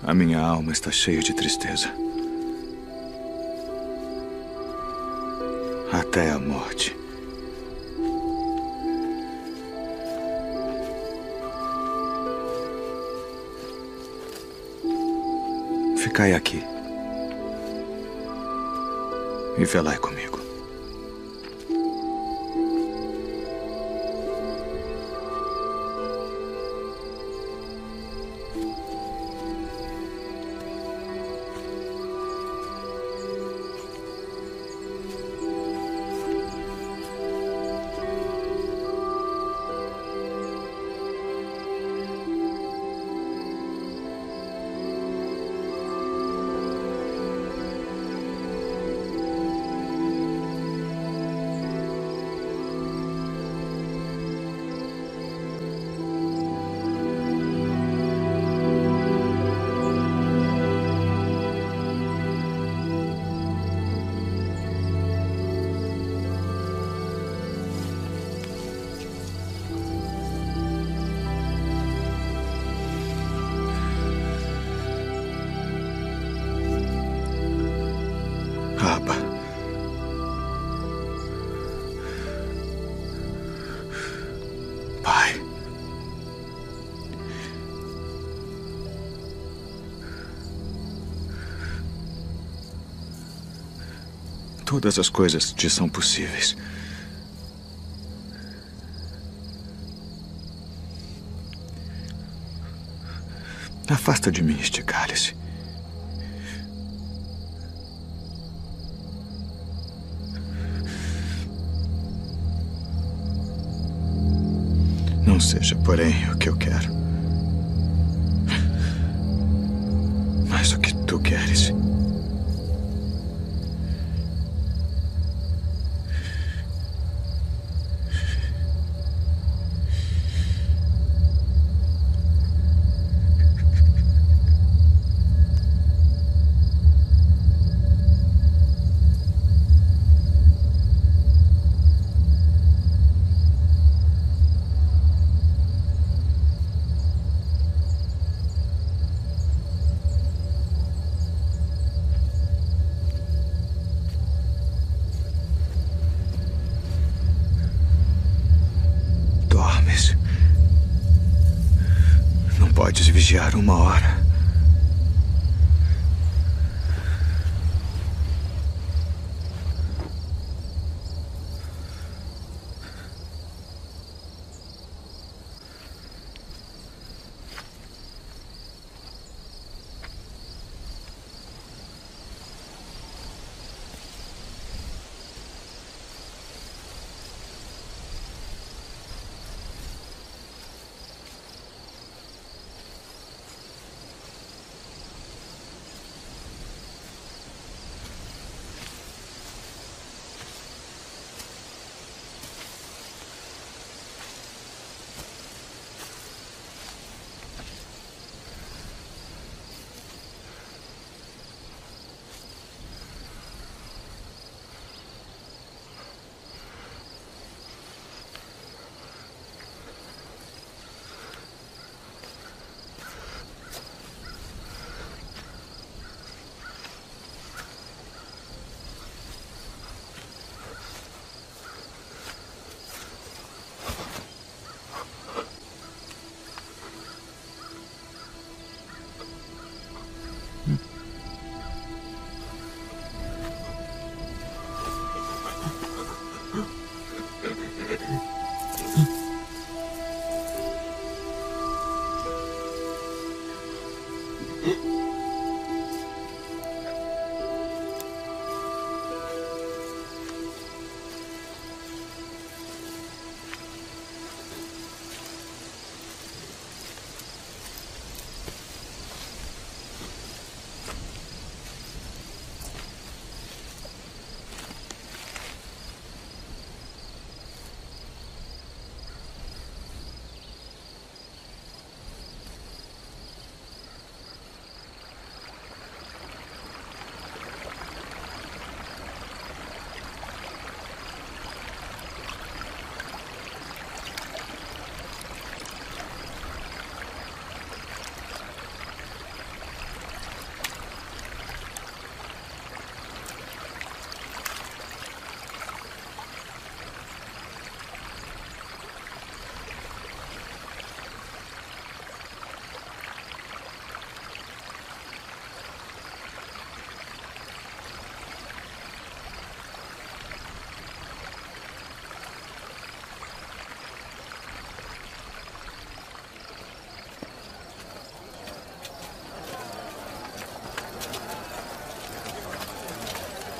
A minha alma está cheia de tristeza, até a morte. Ficai aqui e velai comigo. Abba. Pai. Todas as coisas te são possíveis. Afasta de mim este cálice. Não seja, porém, o que eu quero, mas o que tu queres. Podes vigiar 1 hora.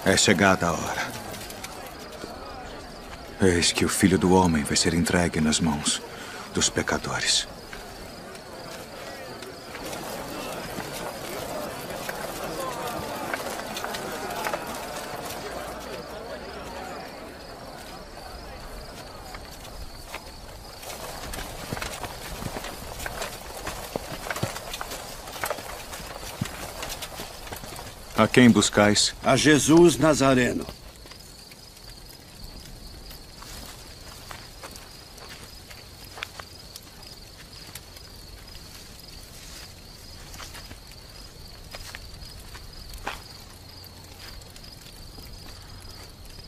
É chegada a hora. Eis que o Filho do Homem vai ser entregue nas mãos dos pecadores. A quem buscais? A Jesus Nazareno.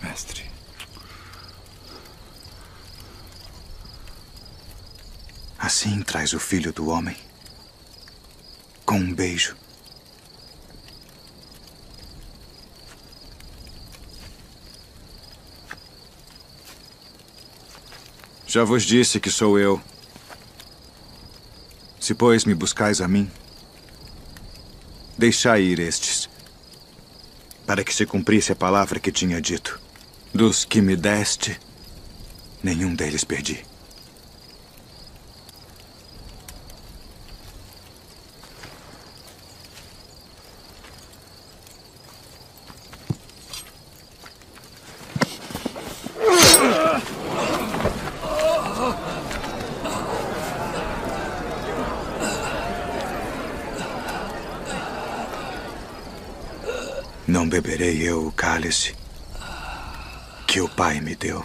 Mestre. Assim traz o Filho do Homem, com um beijo. Já vos disse que sou eu. Se, pois, me buscais a mim, deixai ir estes, para que se cumprisse a palavra que tinha dito. Dos que me deste, nenhum deles perdi. beberei eu o cálice que o Pai me deu.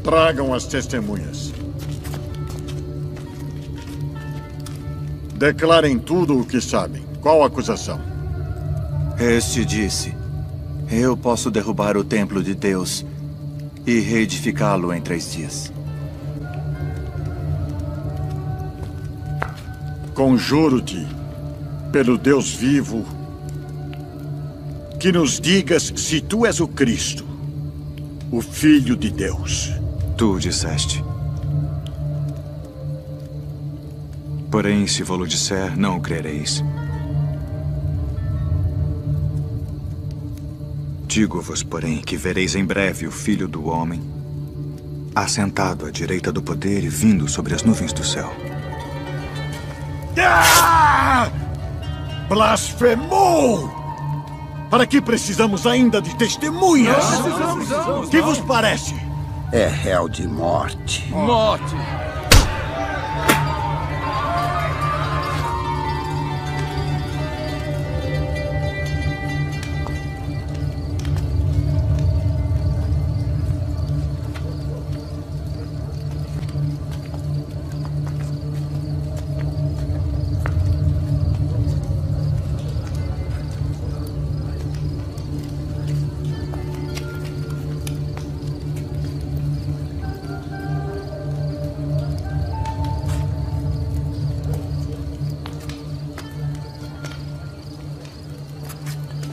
Tragam as testemunhas. Declarem tudo o que sabem. Qual a acusação? Este disse: eu posso derrubar o templo de Deus e reedificá-lo em 3 dias. Conjuro-te, pelo Deus vivo, que nos digas se tu és o Cristo, o Filho de Deus. Tu disseste. Porém, se vou-lo disser, não o crereis. Digo-vos, porém, que vereis em breve o Filho do Homem, assentado à direita do poder e vindo sobre as nuvens do céu. Ah! Blasfemou! Para que precisamos ainda de testemunhas? O que vos parece? É réu de morte. Morte!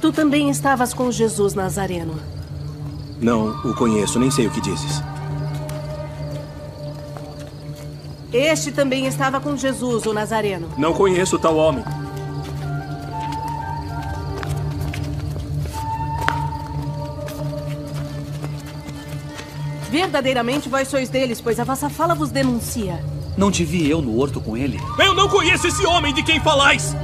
Tu também estavas com Jesus Nazareno. Não o conheço, nem sei o que dizes. Este também estava com Jesus, o Nazareno. Não conheço tal homem. Verdadeiramente vós sois deles, pois a vossa fala vos denuncia. Não te vi eu no horto com ele? Eu não conheço esse homem de quem falais!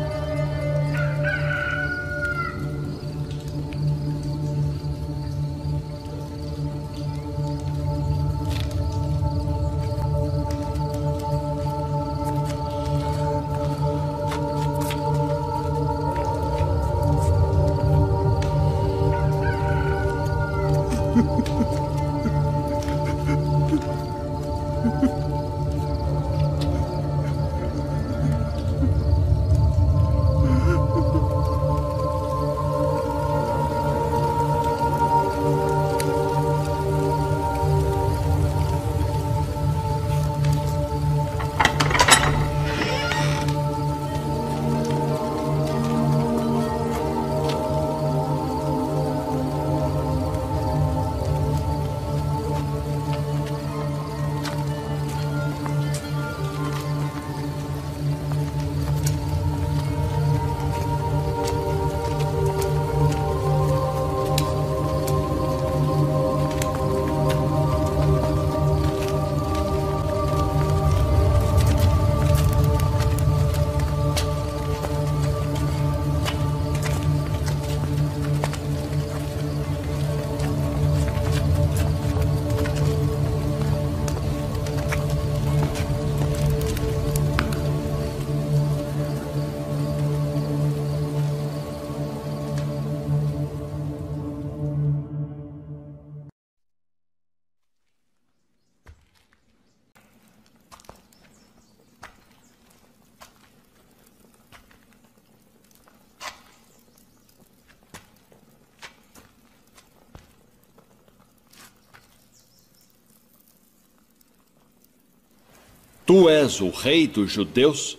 Tu és o rei dos judeus?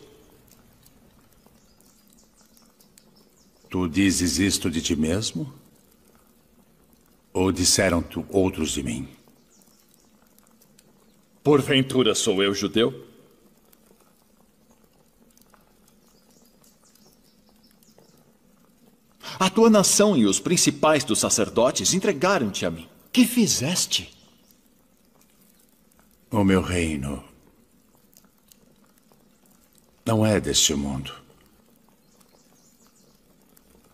Tu dizes isto de ti mesmo? Ou disseram-te outros de mim? Porventura sou eu judeu? A tua nação e os principais dos sacerdotes entregaram-te a mim. Que fizeste? O meu reino não é deste mundo.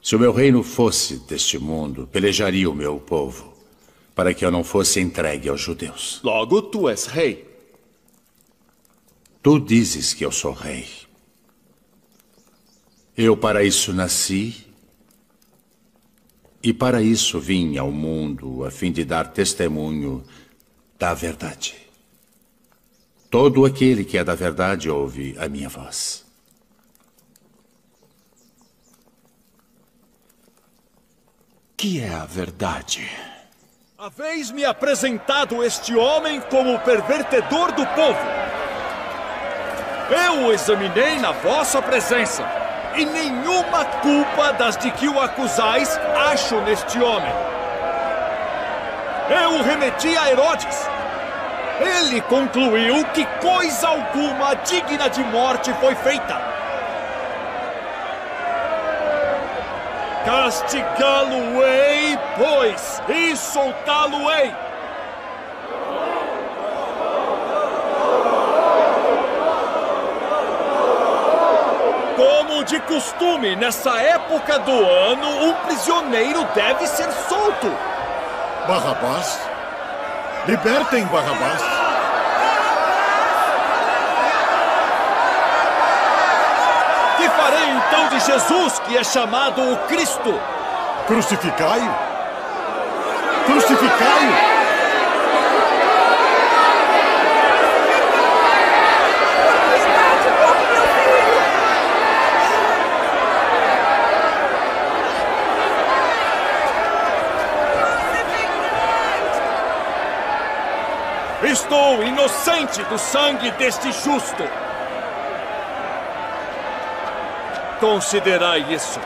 Se o meu reino fosse deste mundo, pelejaria o meu povo, para que eu não fosse entregue aos judeus. Logo, tu és rei. Tu dizes que eu sou rei. Eu para isso nasci, e para isso vim ao mundo, a fim de dar testemunho da verdade. Todo aquele que é da verdade ouve a minha voz. Que é a verdade? Haveis-me apresentado este homem como pervertedor do povo. Eu o examinei na vossa presença, e nenhuma culpa das de que o acusais acho neste homem. Eu o remeti a Herodes. Ele concluiu que coisa alguma digna de morte foi feita. Castigá-lo-ei, pois, e soltá-lo-ei. Como de costume, nessa época do ano, um prisioneiro deve ser solto. Barrabás? Libertem Barrabás. Que farei então de Jesus, que é chamado o Cristo? Crucificai-o! Crucificai-o! Estou inocente do sangue deste justo. Considerai isso.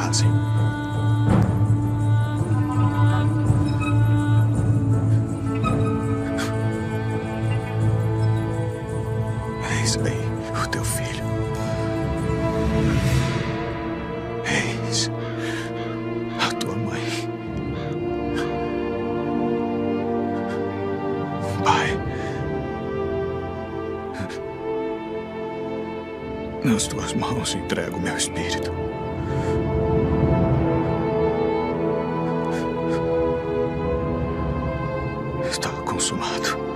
fazem. Eis aí o teu filho. Eis a tua mãe. Pai, nas tuas mãos entrego o meu espírito. Está consumado.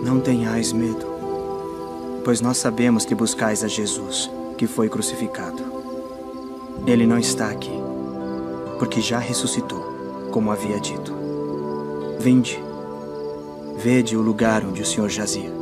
Não tenhais medo, pois nós sabemos que buscais a Jesus, que foi crucificado. Ele não está aqui, porque já ressuscitou, como havia dito. Vinde, vede o lugar onde o Senhor jazia.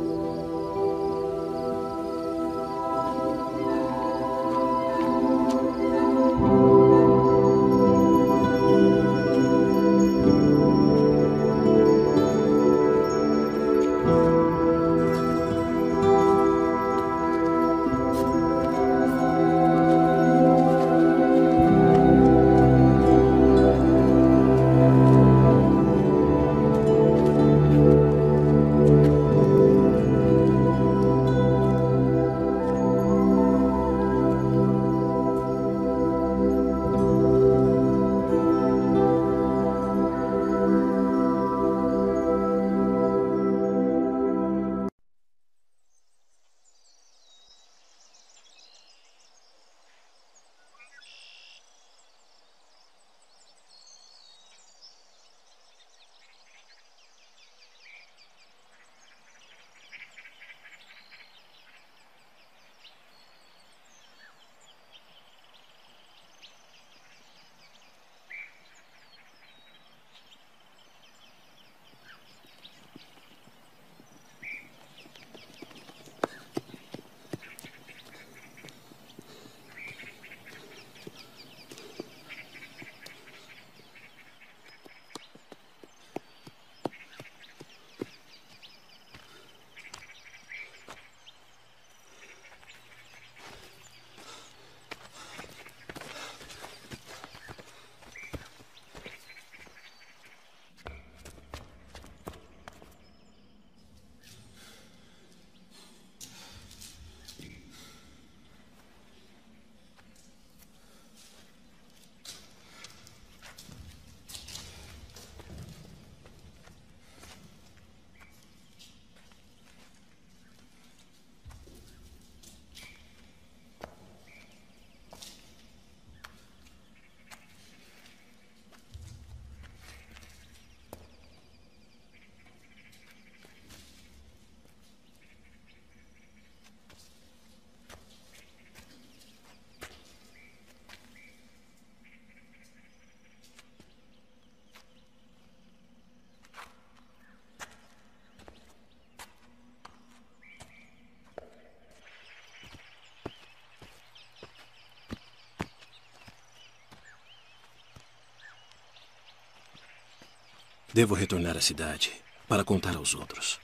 Devo retornar à cidade para contar aos outros.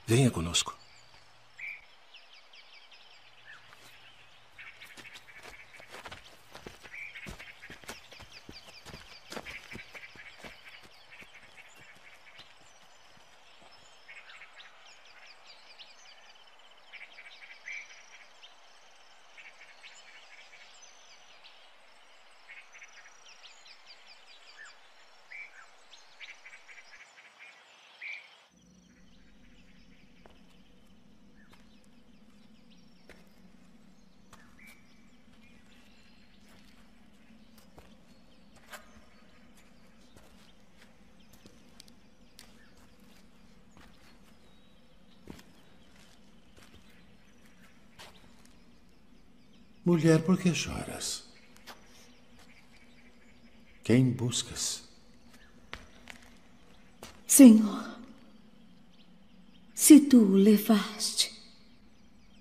Venha conosco. Mulher, por que choras? Quem buscas? Senhor, se tu o levaste,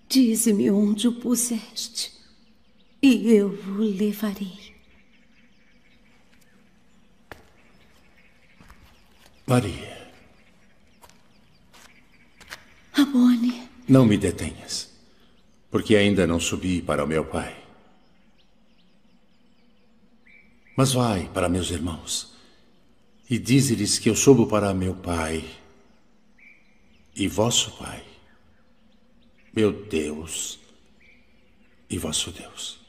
dize-me onde o puseste, e eu o levarei. Maria. Rabboni. Não me detenhas, porque ainda não subi para o meu Pai. Mas vai para meus irmãos e dize-lhes que eu subo para meu Pai e vosso Pai, meu Deus e vosso Deus.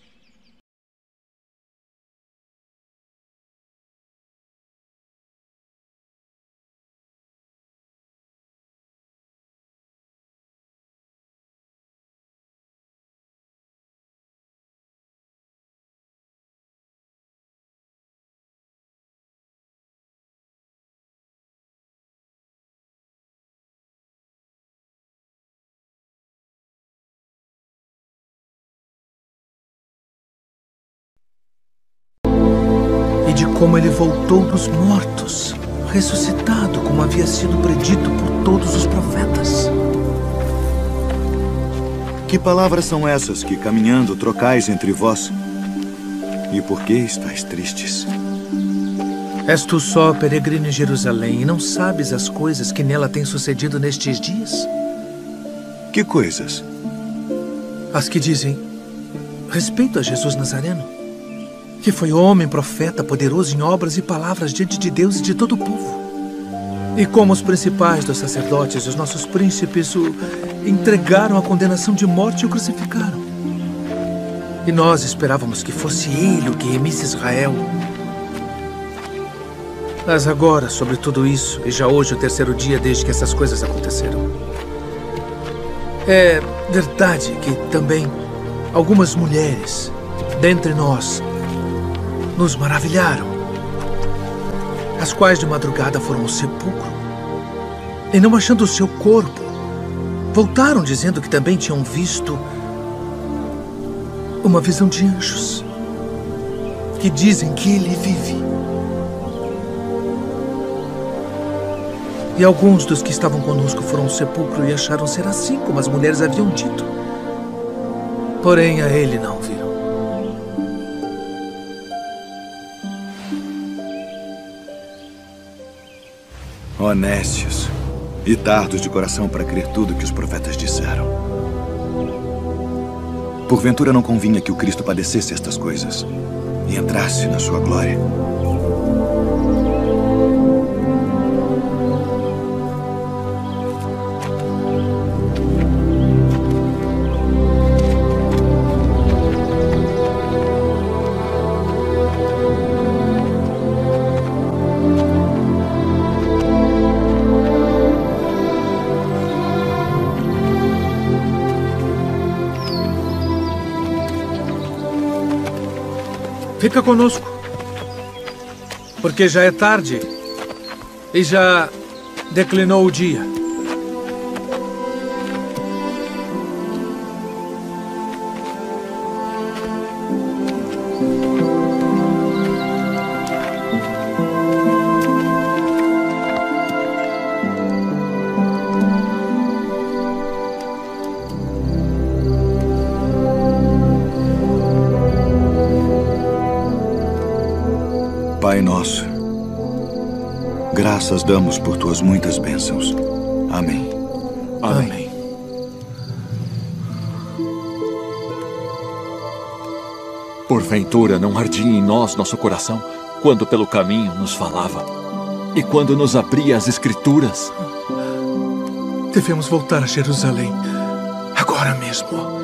De como ele voltou dos mortos, ressuscitado como havia sido predito por todos os profetas. Que palavras são essas que, caminhando, trocais entre vós? E por que estáis tristes? És tu só peregrino em Jerusalém e não sabes as coisas que nela têm sucedido nestes dias? Que coisas? As que dizem respeito a Jesus Nazareno, que foi homem, profeta, poderoso em obras e palavras diante de Deus e de todo o povo. E como os principais dos sacerdotes e os nossos príncipes o entregaram à condenação de morte e o crucificaram. E nós esperávamos que fosse ele o que remisse Israel. Mas agora, sobre tudo isso, e já hoje o terceiro dia desde que essas coisas aconteceram, é verdade que também algumas mulheres dentre nós nos maravilharam, as quais de madrugada foram ao sepulcro e, não achando o seu corpo, voltaram dizendo que também tinham visto uma visão de anjos que dizem que ele vive. E alguns dos que estavam conosco foram ao sepulcro e acharam ser assim como as mulheres haviam dito. Porém, a ele não viram. Honestos e tardos de coração para crer tudo que os profetas disseram. Porventura não convinha que o Cristo padecesse estas coisas e entrasse na sua glória. Fica conosco, porque já é tarde e já declinou o dia. Pai nosso, graças damos por tuas muitas bênçãos. Amém. Amém. Porventura não ardia em nós nosso coração quando pelo caminho nos falava e quando nos abria as Escrituras? Devemos voltar a Jerusalém agora mesmo.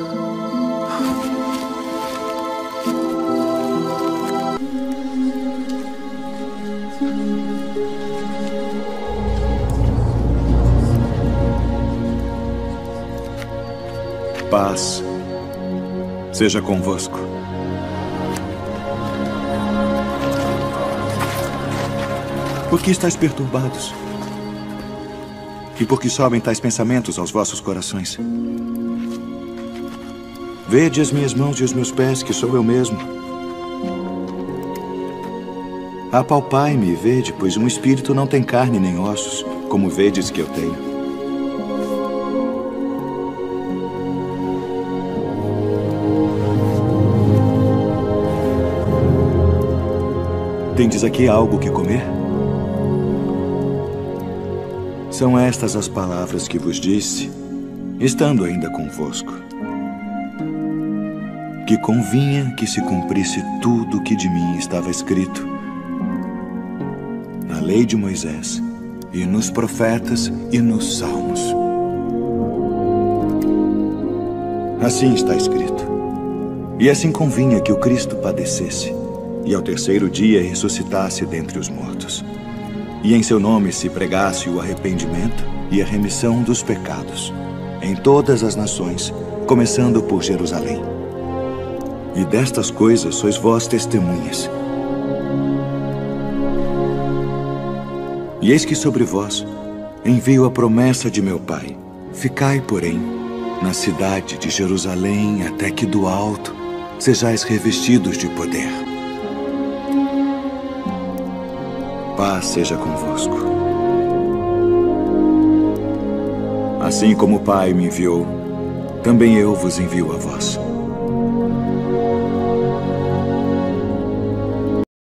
Paz seja convosco. Por que estáis perturbados? E por que sobem tais pensamentos aos vossos corações? Vede as minhas mãos e os meus pés, que sou eu mesmo. Apalpai-me e vede, pois um espírito não tem carne nem ossos, como vedes que eu tenho. Tendes aqui algo que comer? São estas as palavras que vos disse, estando ainda convosco, que convinha que se cumprisse tudo o que de mim estava escrito na lei de Moisés, e nos profetas e nos salmos. Assim está escrito. E assim convinha que o Cristo padecesse, e ao terceiro dia ressuscitasse dentre os mortos. E em seu nome se pregasse o arrependimento e a remissão dos pecados, em todas as nações, começando por Jerusalém. E destas coisas sois vós testemunhas. E eis que sobre vós envio a promessa de meu Pai. Ficai, porém, na cidade de Jerusalém, até que do alto sejais revestidos de poder. Paz seja convosco. Assim como o Pai me enviou, também eu vos envio a vós.